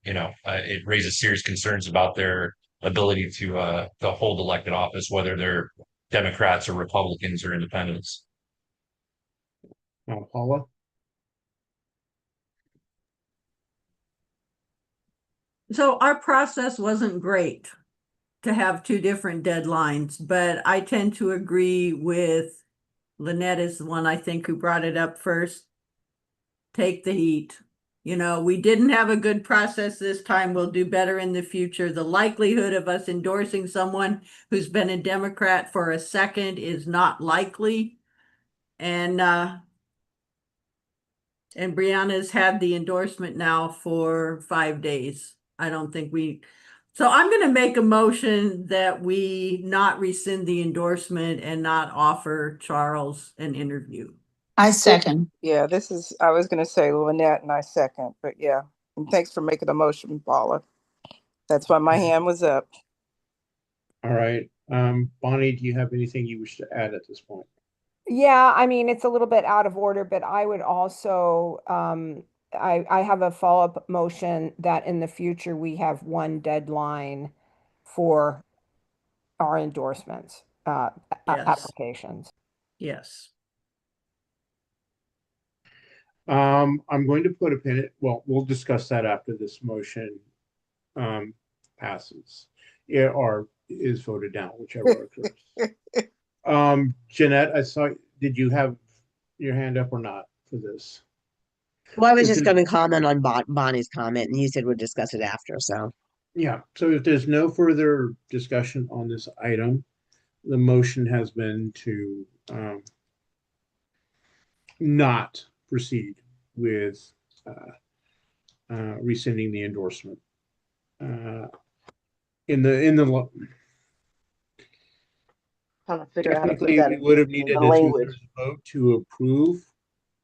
Speaker 17: it raises serious concerns about their ability to hold elected office, whether they're Democrats or Republicans or independents.
Speaker 1: Paula?
Speaker 4: So our process wasn't great to have two different deadlines, but I tend to agree with Lynette is the one I think who brought it up first. Take the heat. We didn't have a good process this time. We'll do better in the future. The likelihood of us endorsing someone who's been a Democrat for a second is not likely. And Brianna's had the endorsement now for 5 days. I don't think so I'm going to make a motion that we not rescind the endorsement and not offer Charles an interview.
Speaker 16: I second.
Speaker 18: Yeah, I was going to say Lynette and I second, but yeah. And thanks for making the motion, Paula. That's why my hand was up.
Speaker 1: All right. Bonnie, do you have anything you wish to add at this point?
Speaker 13: Yeah, I mean, it's a little bit out of order, but I would also, I have a follow-up motion that in the future we have one deadline for our endorsements,
Speaker 4: Yes.
Speaker 13: applications.
Speaker 4: Yes.
Speaker 1: I'm going to put a pin in it. Well, we'll discuss that after this motion passes, or is voted down, whichever occurs. Jeanette, did you have your hand up or not for this?
Speaker 9: Well, I was just going to comment on Bonnie's comment, and you said we'll discuss it after, so.
Speaker 1: Yeah, so if there's no further discussion on this item, the motion has been to not proceed with rescinding the endorsement. Technically, we would have needed a two-thirds vote to approve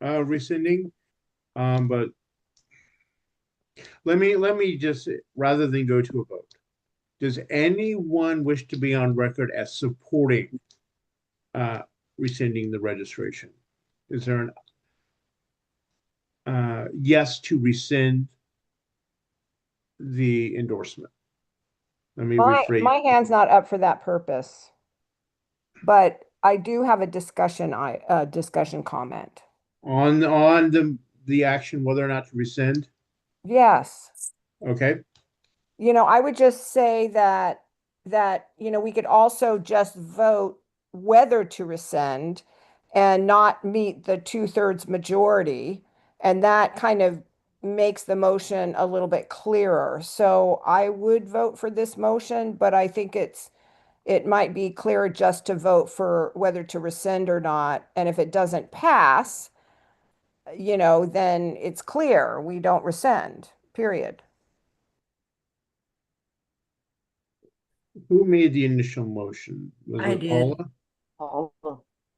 Speaker 1: rescinding, but let me just, rather than go to a vote, does anyone wish to be on record as supporting rescinding the registration? Is there an yes to rescind the endorsement. Let me
Speaker 13: My
Speaker 1: rephrase.
Speaker 13: hand's not up for that purpose. But I do have a discussion comment.
Speaker 1: On the action whether or not to rescind.
Speaker 13: Yes.
Speaker 1: Okay.
Speaker 13: I would just say that we could also just vote whether to rescind and not meet the 2/3 majority. And that kind of makes the motion a little bit clearer. So I would vote for this motion, but I think it might be clearer just to vote for whether to rescind or not. And if it doesn't pass, then it's clear we don't rescind, period.
Speaker 1: Who made the initial motion? Was
Speaker 4: I
Speaker 1: it
Speaker 4: did.
Speaker 1: Paula?
Speaker 2: Oh,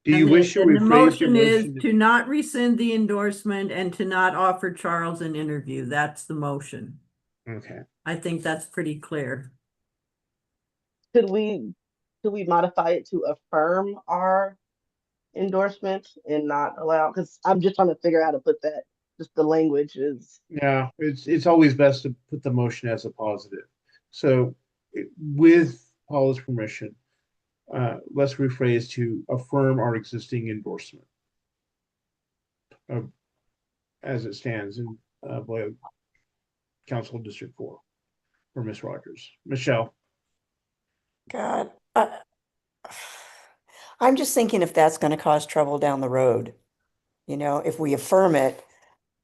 Speaker 1: Do you
Speaker 4: And
Speaker 1: wish to
Speaker 4: the
Speaker 1: rephrase your
Speaker 4: motion is
Speaker 1: motion?
Speaker 4: to not rescind the endorsement and to not offer Charles an interview. That's the motion.
Speaker 1: Okay.
Speaker 4: I think that's pretty clear.
Speaker 2: could we modify it to affirm our endorsement and not allow? Because I'm just trying to figure out how to put that. Just the language is.
Speaker 1: Yeah, it's always best to put the motion as a positive. So with Paula's permission, let's rephrase to affirm our existing endorsement as it stands in Blair Council District 4 for Miss Rogers. Michelle.
Speaker 5: God, I'm just thinking if that's going to cause trouble down the road, if we affirm it,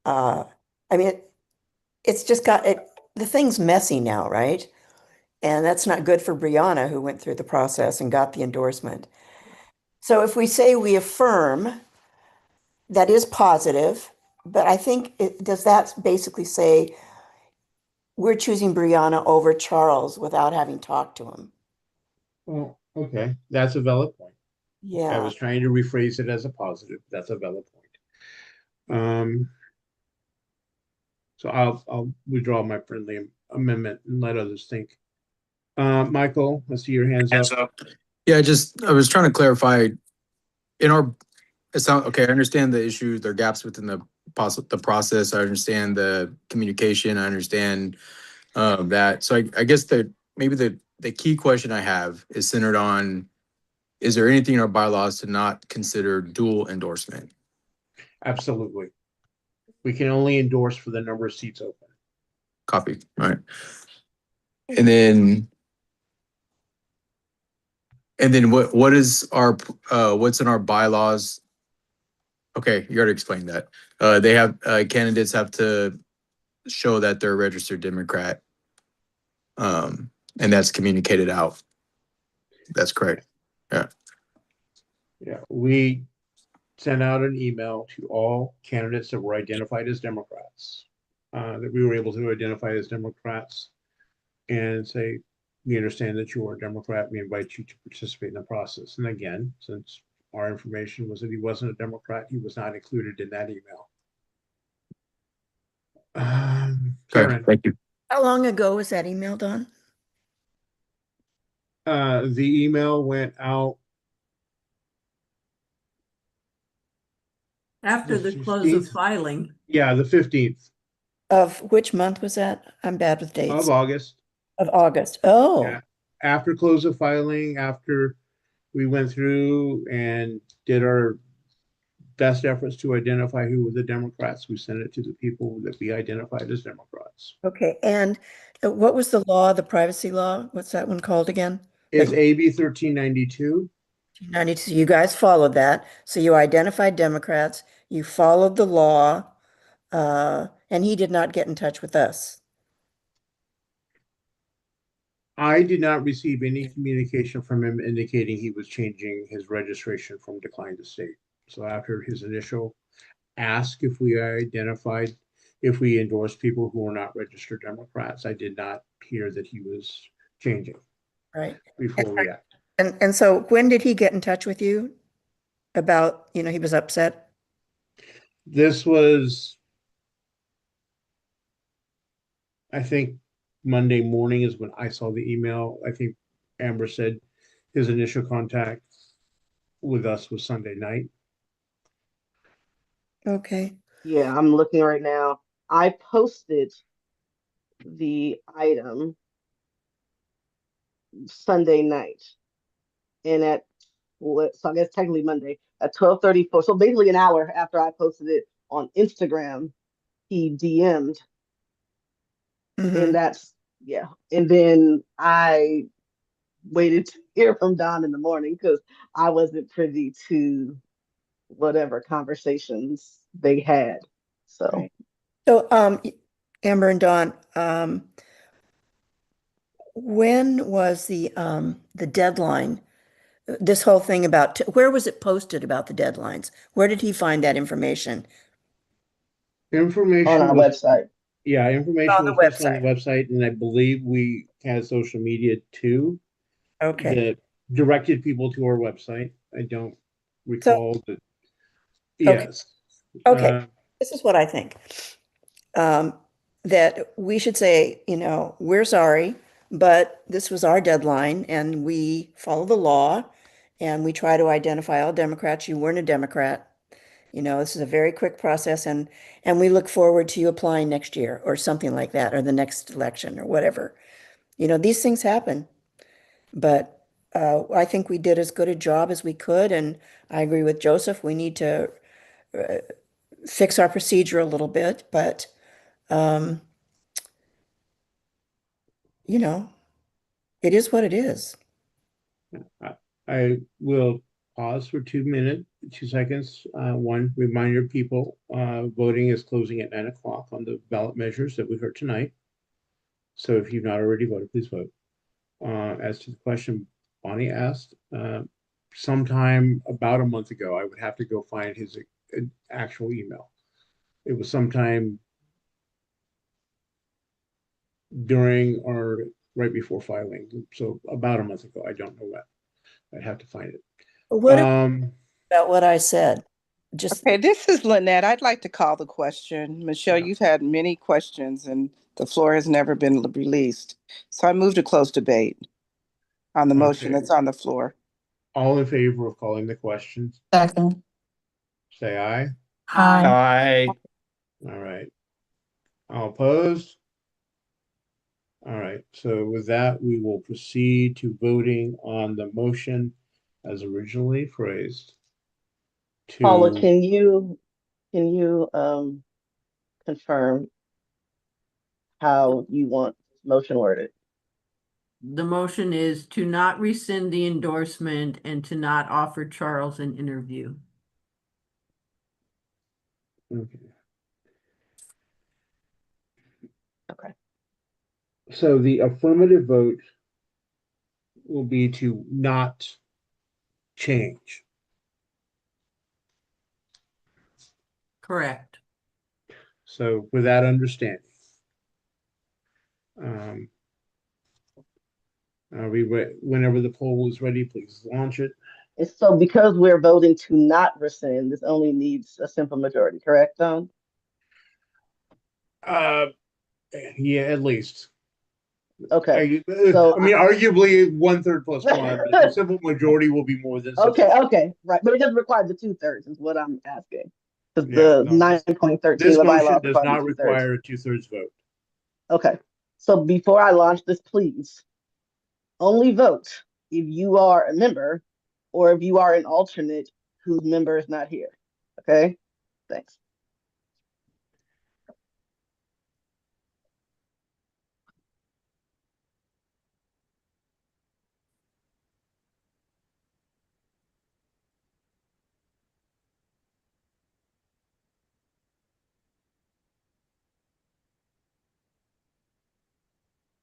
Speaker 5: I mean, it's just got it. The thing's messy now, right? And that's not good for Brianna, who went through the process and got the endorsement. So if we say we affirm, that is positive, but I think does that basically say we're choosing Brianna over Charles without having talked to him?
Speaker 1: Well, okay, that's a valid point. I
Speaker 5: Yeah.
Speaker 1: was trying to rephrase it as a positive. That's a valid point. So I'll withdraw my friendly amendment and let others think. Michael, I see your hands up.
Speaker 21: Yeah, I was trying to clarify okay, I understand the issue, there are gaps within the process. I understand the communication. I understand that. So I guess maybe the key question I have is centered on, is there anything in our bylaws to not consider dual endorsement?
Speaker 1: Absolutely. We can only endorse for the number of seats open.
Speaker 21: Copy. All right. And then what is what's in our bylaws? Okay, you already explained that. They have candidates have to show that they're a registered Democrat. And that's communicated out. That's correct. Yeah.
Speaker 1: Yeah, we sent out an email to all candidates that were identified as Democrats, that we were able to identify as Democrats, and say, we understand that you are a Democrat. We invite you to participate in the process. And again, since our information was that he wasn't a Democrat, he was not included in that email. Karen.
Speaker 21: Thank you.
Speaker 5: How long ago was that email done?
Speaker 1: The email went out
Speaker 4: After the close of filing.
Speaker 1: Yeah, the 15th.
Speaker 5: Of which month was that? I'm bad with dates.
Speaker 1: Of August.
Speaker 5: Of August. Oh.
Speaker 1: Yeah. After close of filing, after we went through and did our best efforts to identify who were the Democrats, we sent it to the people that we identified as Democrats.
Speaker 5: Okay. And what was the law, the privacy law? What's that one called again?
Speaker 1: It's AB 1392.
Speaker 5: 92. You guys followed that. So you identified Democrats, you followed the law, and he did not get in touch with us.
Speaker 1: I did not receive any communication from him indicating he was changing his registration from declined to state. So after his initial ask if we endorsed people who were not registered Democrats, I did not hear that he was changing.
Speaker 5: Right.
Speaker 1: Before we act.
Speaker 5: And so when did he get in touch with you about, he was upset?
Speaker 1: This was, I think, Monday morning is when I saw the email. I think Amber said his initial contact with us was Sunday night.
Speaker 5: Okay.
Speaker 2: Yeah, I'm looking right now. I posted the item Sunday night. And so I guess technically Monday at 12:34. So basically an hour after I posted it on Instagram, he DM'd. And that's, yeah. And then I waited to hear from Don in the morning because I wasn't privy to whatever conversations they had. So
Speaker 5: So, Amber and Dawn, when was the deadline? This whole thing about, where was it posted about the deadlines? Where did he find that information?
Speaker 2: on
Speaker 1: Information
Speaker 2: our
Speaker 1: was,
Speaker 2: website.
Speaker 1: yeah, information
Speaker 5: On the
Speaker 1: was posted on the
Speaker 5: website.
Speaker 1: website, and I believe we had social media too
Speaker 5: Okay.
Speaker 1: that directed people to our website. I don't
Speaker 5: So,
Speaker 1: recall that.
Speaker 5: okay.
Speaker 1: Yes.
Speaker 5: Okay. This is what I think. That we should say, we're sorry, but this was our deadline and we follow the law and we try to identify all Democrats. You weren't a Democrat. This is a very quick process and we look forward to you applying next year or something like that, or the next election or whatever. These things happen, but I think we did as good a job as we could. And I agree with Joseph. We need to fix our procedure a little bit, but um, it is what it is.
Speaker 1: I will pause for 2 minutes, 2 seconds. One, reminder people, voting is closing at 9 o'clock on the ballot measures that we heard tonight. So if you've not already voted, please vote. As to the question Bonnie asked, sometime about a month ago, I would have to go find his actual email. It was sometime during or right before filing. So about a month ago. I don't know when. I'd have to find it.
Speaker 5: What about what I said?
Speaker 18: Okay, this is Lynette. I'd like to call the question. Michelle, you've had many questions and the floor has never been released. So I move to close debate on the motion
Speaker 1: Okay.
Speaker 18: that's on the floor.
Speaker 1: All in favor of calling the question,
Speaker 16: Second.
Speaker 1: say aye.
Speaker 16: Aye.
Speaker 1: All right. All opposed? All right. So with that, we will proceed to voting on the motion as originally phrased.
Speaker 2: Paula,
Speaker 1: To
Speaker 2: can you confirm how you want motion worded?
Speaker 4: The motion is to not rescind the endorsement and to not offer Charles an interview.
Speaker 1: okay.
Speaker 2: Okay.
Speaker 1: So the affirmative vote will be to not change.
Speaker 4: Correct.
Speaker 1: So with that understanding, um, are we whenever the poll is ready, please launch it.
Speaker 2: And so because we're voting to not rescind, this only needs a simple majority, correct, Don?
Speaker 1: Yeah, at least.
Speaker 2: Okay.
Speaker 1: I
Speaker 2: So
Speaker 1: mean, arguably 1/3 plus one, but the simple majority will be more than
Speaker 2: okay,
Speaker 1: sufficient.
Speaker 2: okay, right. But it doesn't require the 2/3 is what I'm asking. Because
Speaker 1: Yeah,
Speaker 2: the
Speaker 1: no,
Speaker 2: 9.13
Speaker 1: this
Speaker 2: of the
Speaker 1: motion
Speaker 2: bylaws
Speaker 1: does
Speaker 2: requires the
Speaker 1: not
Speaker 2: 2/3.
Speaker 1: require a 2/3 vote.
Speaker 2: Okay. So before I launch this, please only vote if you are a member or if you are an alternate whose member is not here. Okay? Thanks.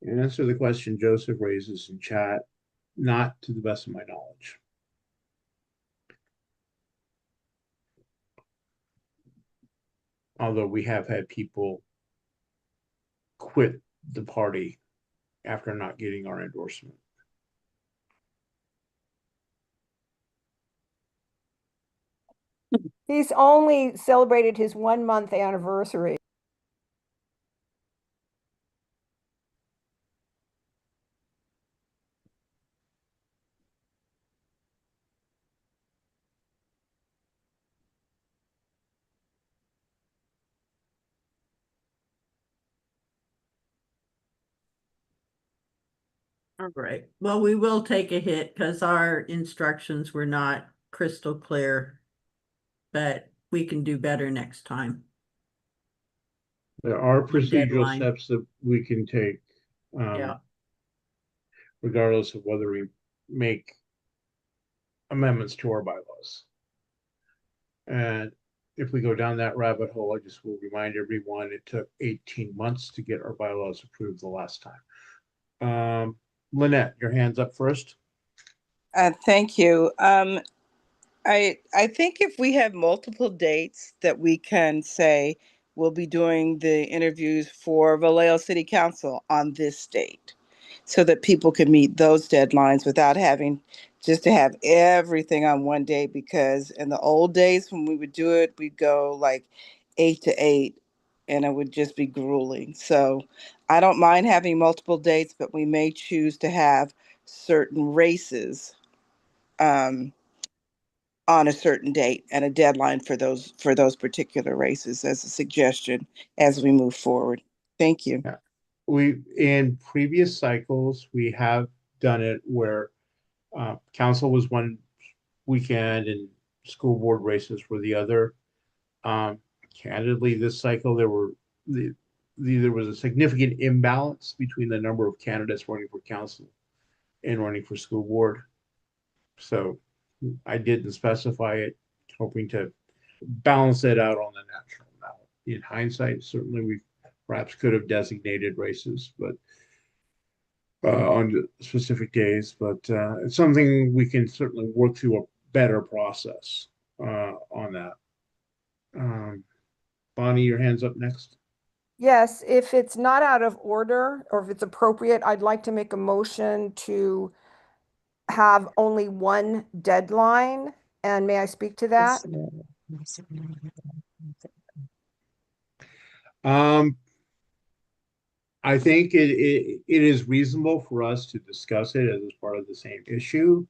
Speaker 1: And answer the question Joseph raises in chat, not to the best of my knowledge. Although we have had people quit the party after not getting our endorsement.
Speaker 13: He's only celebrated his 1 month anniversary.
Speaker 4: All right. Well, we will take a hit because our instructions were not crystal clear, but we can do better next time.
Speaker 1: There are
Speaker 4: On
Speaker 1: procedural
Speaker 4: deadline.
Speaker 1: steps that we can take,
Speaker 4: Yeah.
Speaker 1: regardless of whether we make amendments to our bylaws. And if we go down that rabbit hole, I just will remind everyone, it took 18 months to get our bylaws approved the last time. Lynette, your hand's up first.
Speaker 18: Thank you. I think if we have multiple dates that we can say we'll be doing the interviews for Vallejo City Council on this date, so that people can meet those deadlines without having just to have everything on one day, because in the old days when we would do it, we'd go like 8 to 8 and it would just be grueling. So I don't mind having multiple dates, but we may choose to have certain races on a certain date and a deadline for those particular races as a suggestion as we move forward. Thank you.
Speaker 1: Yeah. We, in previous cycles, we have done it where council was one weekend and school board races were the other. Candidly, this cycle, there was a significant imbalance between the number of candidates running for council and running for school board. So I didn't specify it, hoping to balance it out on the national ballot. In hindsight, certainly we perhaps could have designated races, but on specific days, but it's something we can certainly work through a better process on that. Bonnie, your hand's up next.
Speaker 13: Yes, if it's not out of order or if it's appropriate, I'd like to make a motion to have only one deadline. And may I speak to that?
Speaker 1: I think it is reasonable for us to discuss it as part of the same issue.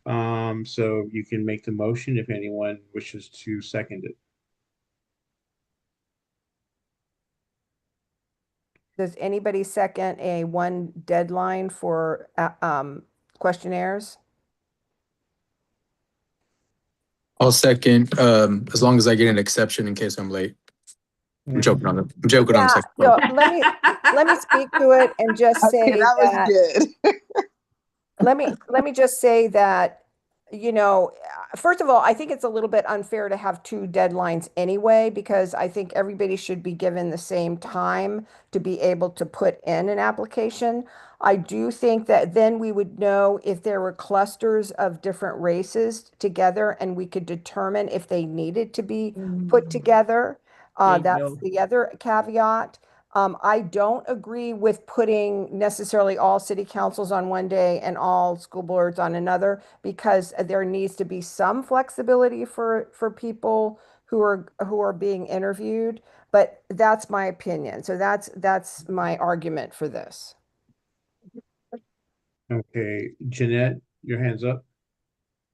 Speaker 1: So you can make the motion if anyone wishes to second it.
Speaker 13: Does anybody second a one deadline for questionnaires?
Speaker 21: I'll second, as long as I get an exception in case I'm late. I'm joking on the, I'm joking on the second
Speaker 13: So
Speaker 21: part.
Speaker 13: let me speak to it and just say
Speaker 18: Okay, that was good.
Speaker 13: let me just say that, you know, first of all, I think it's a little bit unfair to have two deadlines anyway, because I think everybody should be given the same time to be able to put in an application. I do think that then we would know if there were clusters of different races together and we could determine if they needed to be put together. That's the other caveat. I don't agree with putting necessarily all city councils on one day and all school boards on another, because there needs to be some flexibility for people who are being interviewed. But that's my opinion. So that's my argument for this.
Speaker 1: Okay, Jeanette, your hand's up.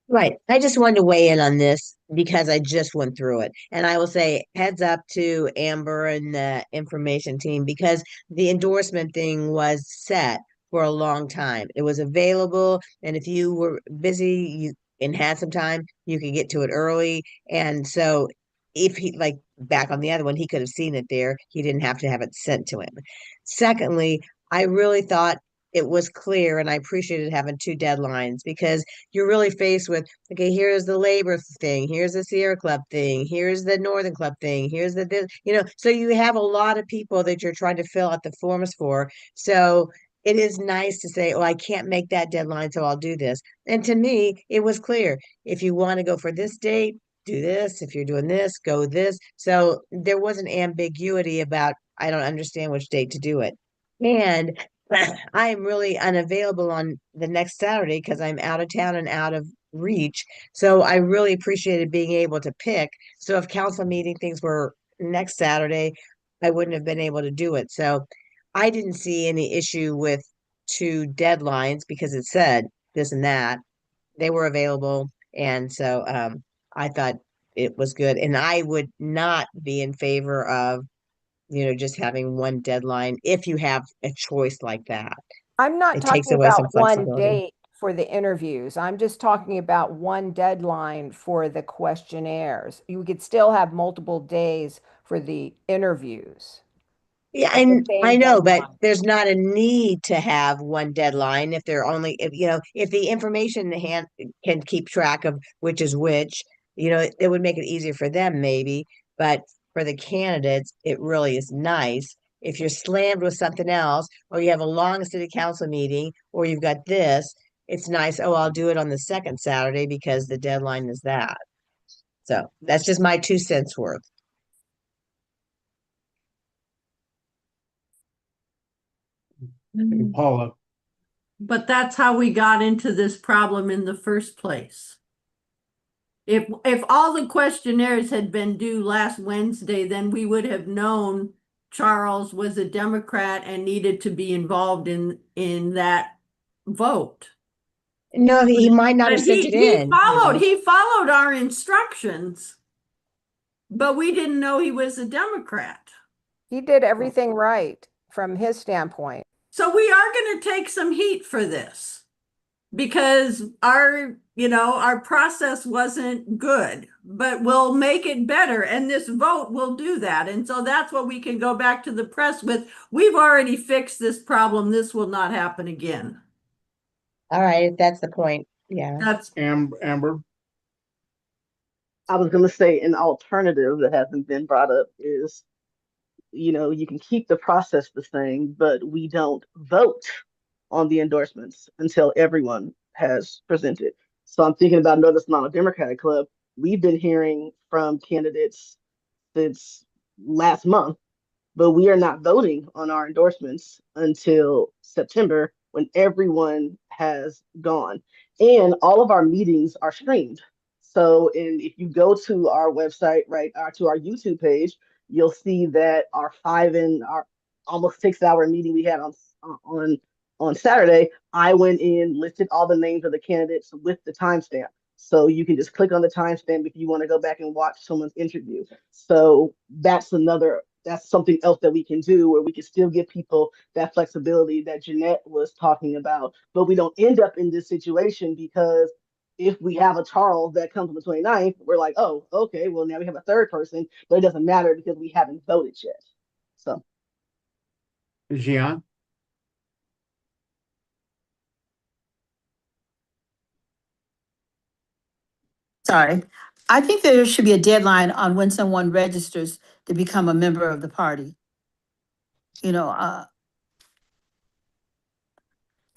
Speaker 9: Right. I just wanted to weigh in on this because I just went through it. And I will say heads up to Amber and the information team, because the endorsement thing was set for a long time. It was available. And if you were busy and had some time, you could get to it early. And so if he, like back on the other one, he could have seen it there. He didn't have to have it sent to him. Secondly, I really thought it was clear, and I appreciated having two deadlines, because you're really faced with, okay, here's the labor thing, here's the Sierra Club thing, here's the Northern Club thing, here's the this, so you have a lot of people that you're trying to fill out the forms for. So it is nice to say, oh, I can't make that deadline, so I'll do this. And to me, it was clear. If you want to go for this date, do this. If you're doing this, go this. So there was an ambiguity about, I don't understand which date to do it. And I am really unavailable on the next Saturday because I'm out of town and out of reach. So I really appreciated being able to pick. So if council meeting things were next Saturday, I wouldn't have been able to do it. So I didn't see any issue with two deadlines because it said this and that. They were available. And so I thought it was good. And I would not be in favor of just having one deadline if you have a choice like that.
Speaker 13: I'm not
Speaker 9: It takes
Speaker 13: talking
Speaker 9: away some
Speaker 13: about one
Speaker 9: flexibility.
Speaker 13: date for the interviews. I'm just talking about one deadline for the questionnaires. You could still have multiple days for the interviews.
Speaker 9: Yeah,
Speaker 13: At the
Speaker 9: and
Speaker 13: same
Speaker 9: I know, but
Speaker 13: deadline.
Speaker 9: there's not a need to have one deadline if they're only, if, you know, if the information in hand can keep track of which is which, you know, it would make it easier for them maybe, but for the candidates, it really is nice. If you're slammed with something else, or you have a long city council meeting, or you've got this, it's nice, oh, I'll do it on the second Saturday because the deadline is that. So that's just my 2 cents worth.
Speaker 1: Paula,
Speaker 4: But that's how we got into this problem in the first place. If all the questionnaires had been due last Wednesday, then we would have known Charles was a Democrat and needed to be involved in that vote.
Speaker 9: No, he might not
Speaker 4: But
Speaker 9: have sent it in, you know.
Speaker 4: he followed our instructions, but we didn't know he was a Democrat.
Speaker 13: He did everything right from his standpoint.
Speaker 4: So we are going to take some heat for this because our process wasn't good, but we'll make it better. And this vote will do that. And so that's what we can go back to the press with. We've already fixed this problem. This will not happen again.
Speaker 9: All right, if that's the point. Yeah.
Speaker 4: That's
Speaker 1: Amber.
Speaker 2: I was going to say an alternative that hasn't been brought up is, you can keep the process the same, but we don't vote on the endorsements until everyone has presented. So I'm thinking about Northern Sonoma Democratic Club. We've been hearing from candidates since last month, but we are not voting on our endorsements until September when everyone has gone. And all of our meetings are streamed. So if you go to our website, right, to our YouTube page, you'll see that our almost 6 hour meeting we had on Saturday, I went in, listed all the names of the candidates with the timestamp. So you can just click on the timestamp if you want to go back and watch someone's interview. So that's something else that we can do where we can still give people that flexibility that Jeanette was talking about, but we don't end up in this situation because if we have a Charles that comes on the 29th, we're like, oh, okay, well, now we have a third person, but it doesn't matter because we haven't voted yet. So.
Speaker 1: Gian?
Speaker 16: Sorry. I think there should be a deadline on when someone registers to become a member of the party. You know,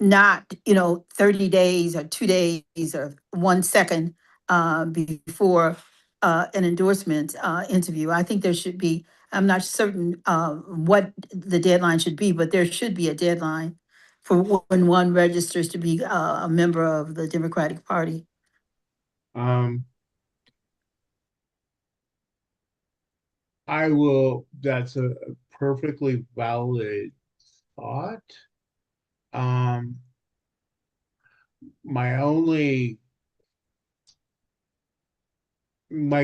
Speaker 16: not, 30 days or 2 days or 1 second before an endorsement interview. I think there should be, I'm not certain what the deadline should be, but there should be a deadline for when one registers to be a member of the Democratic Party.
Speaker 1: That's a perfectly valid thought. My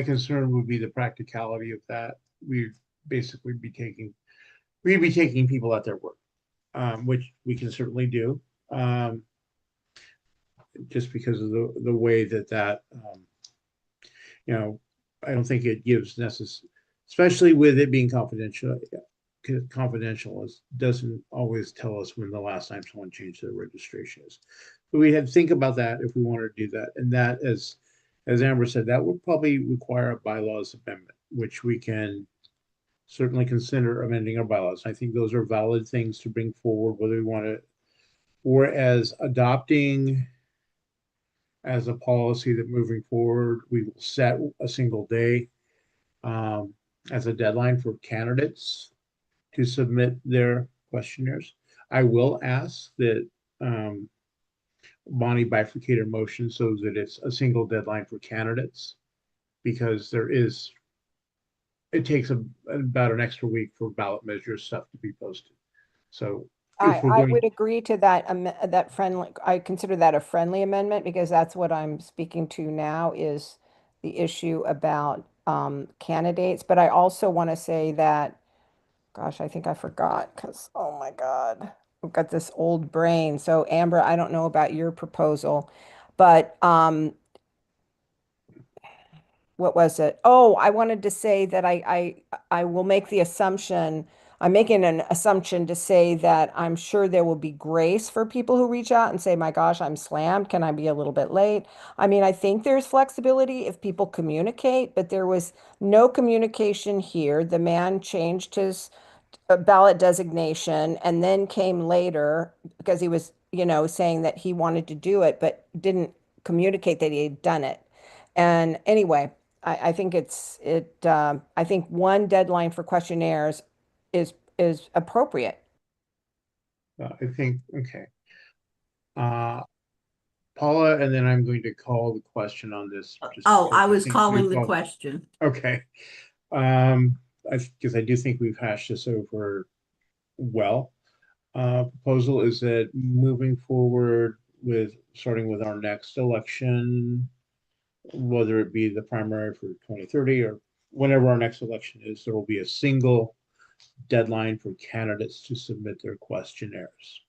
Speaker 1: concern would be the practicality of that. We'd be taking people at their word, which we can certainly do. Just because of the way that I don't think it gives especially with it being confidential. Confidential doesn't always tell us when the last time someone changed their registration is. But we had to think about that if we wanted to do that. And that, as Amber said, that would probably require a bylaws amendment, which we can certainly consider amending our bylaws. I think those are valid things to bring forward, whether we want to, or as adopting as a policy that moving forward, we will set a single day as a deadline for candidates to submit their questionnaires. I will ask that Bonnie bifurcate her motion so that it's a single deadline for candidates, because it takes about an extra week for ballot measure stuff to be posted. So
Speaker 13: I would agree to that friendly, I consider that a friendly amendment because that's what I'm speaking to now is the issue about candidates. But I also want to say that, gosh, I think I forgot because, oh my God. I've got this old brain. So Amber, I don't know about your proposal, but what was it? Oh, I wanted to say that I will make the assumption, I'm making an assumption to say that I'm sure there will be grace for people who reach out and say, my gosh, I'm slammed. Can I be a little bit late? I mean, I think there's flexibility if people communicate, but there was no communication here. The man changed his ballot designation and then came later because he was, saying that he wanted to do it, but didn't communicate that he had done it. And anyway, I think I think one deadline for questionnaires is appropriate.
Speaker 1: I think, okay. Paula, and then I'm going to call the question on this.
Speaker 4: Oh, I was
Speaker 1: think
Speaker 4: calling
Speaker 1: we've
Speaker 4: the
Speaker 1: all-
Speaker 4: question.
Speaker 1: Okay. Because I do think we've hashed this over well. Proposal is that moving forward with starting with our next election, whether it be the primary for 2030 or whenever our next election is, there will be a single deadline for candidates to submit their questionnaires.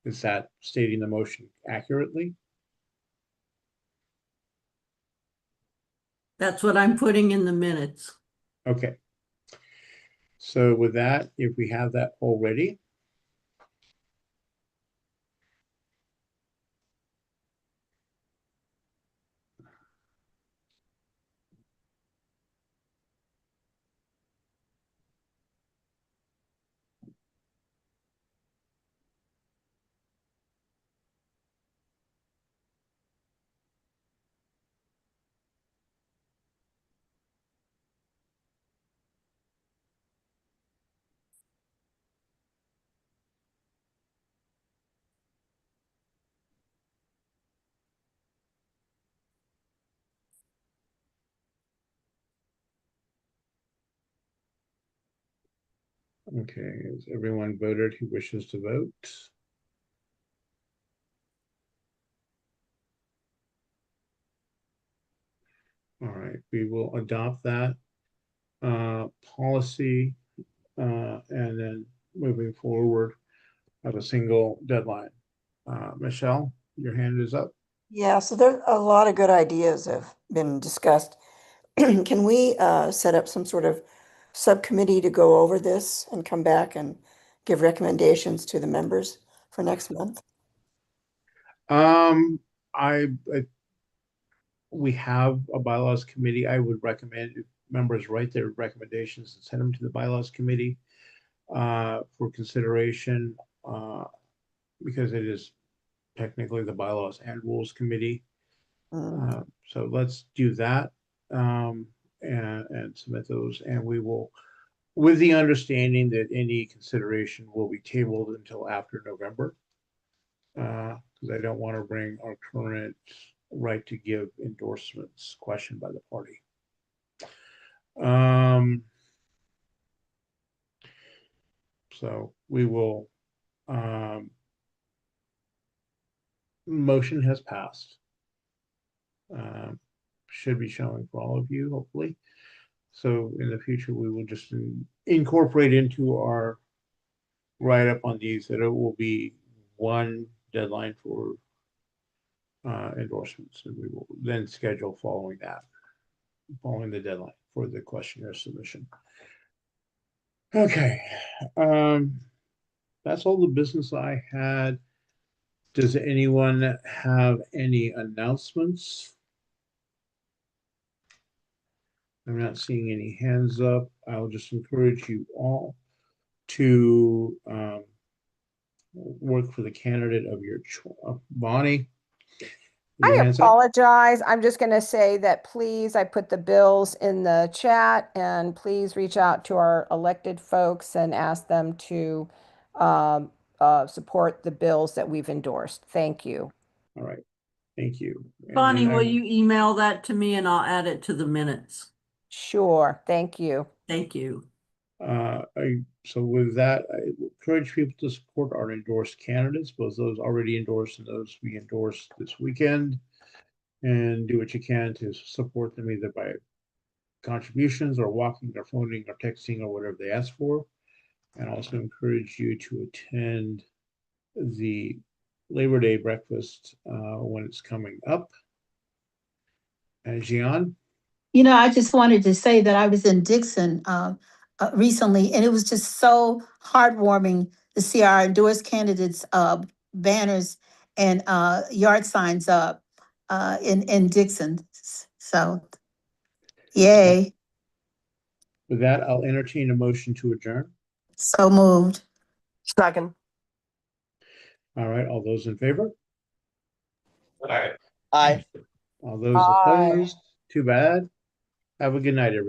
Speaker 1: Is that stating the motion accurately?
Speaker 4: That's what I'm putting in the minutes.
Speaker 1: Okay. So with that, if we have that already, okay, has everyone voted who wishes to vote? All right, we will adopt that policy and then moving forward have a single deadline. Michelle, your hand is up.
Speaker 5: Yeah, so there a lot of good ideas have been discussed. Can we set up some sort of subcommittee to go over this and come back and give recommendations to the members for next month?
Speaker 1: I we have a bylaws committee. I would recommend if members write their recommendations and send them to the bylaws committee for consideration because it is technically the bylaws and rules committee. So let's do that and submit those, and we will, with the understanding that any consideration will be tabled until after November, because I don't want to bring our current right to give endorsements questioned by the party. So we will, motion has passed. Should be showing for all of you, hopefully. So in the future, we will just incorporate into our write-up on these that it will be one deadline for endorsements, and we will then schedule following that, following the deadline for the questionnaire submission. Okay, that's all the business I had. Does anyone have any announcements? I'm not seeing any hands up. I'll just encourage you all to work for the candidate of your choice. Bonnie, your
Speaker 13: I
Speaker 1: hands up?
Speaker 13: apologize. I'm just going to say that please, I put the bills in the chat and please reach out to our elected folks and ask them to support the bills that we've endorsed. Thank you.
Speaker 1: All right, thank you. And
Speaker 4: Bonnie,
Speaker 1: then
Speaker 4: will you email that to me and I'll add it to the minutes?
Speaker 13: Sure. Thank you.
Speaker 4: Thank you.
Speaker 1: So with that, I encourage people to support our endorsed candidates, both those already endorsed and those we endorsed this weekend, and do what you can to support them either by contributions or walking or phoning or texting or whatever they ask for. And also encourage you to attend the Labor Day breakfast when it's coming up. And Gian?
Speaker 16: You know, I just wanted to say that I was in Dixon recently, and it was just so heartwarming to see our endorsed candidates' banners and yard signs up in Dixon. So, yay.
Speaker 1: With that, I'll entertain a motion to adjourn.
Speaker 16: So moved.
Speaker 18: Second.
Speaker 1: All right, all those in favor?
Speaker 17: All right.
Speaker 18: Aye.
Speaker 1: All those
Speaker 18: Aye.
Speaker 1: opposed? Too bad. Have a good night, everyone.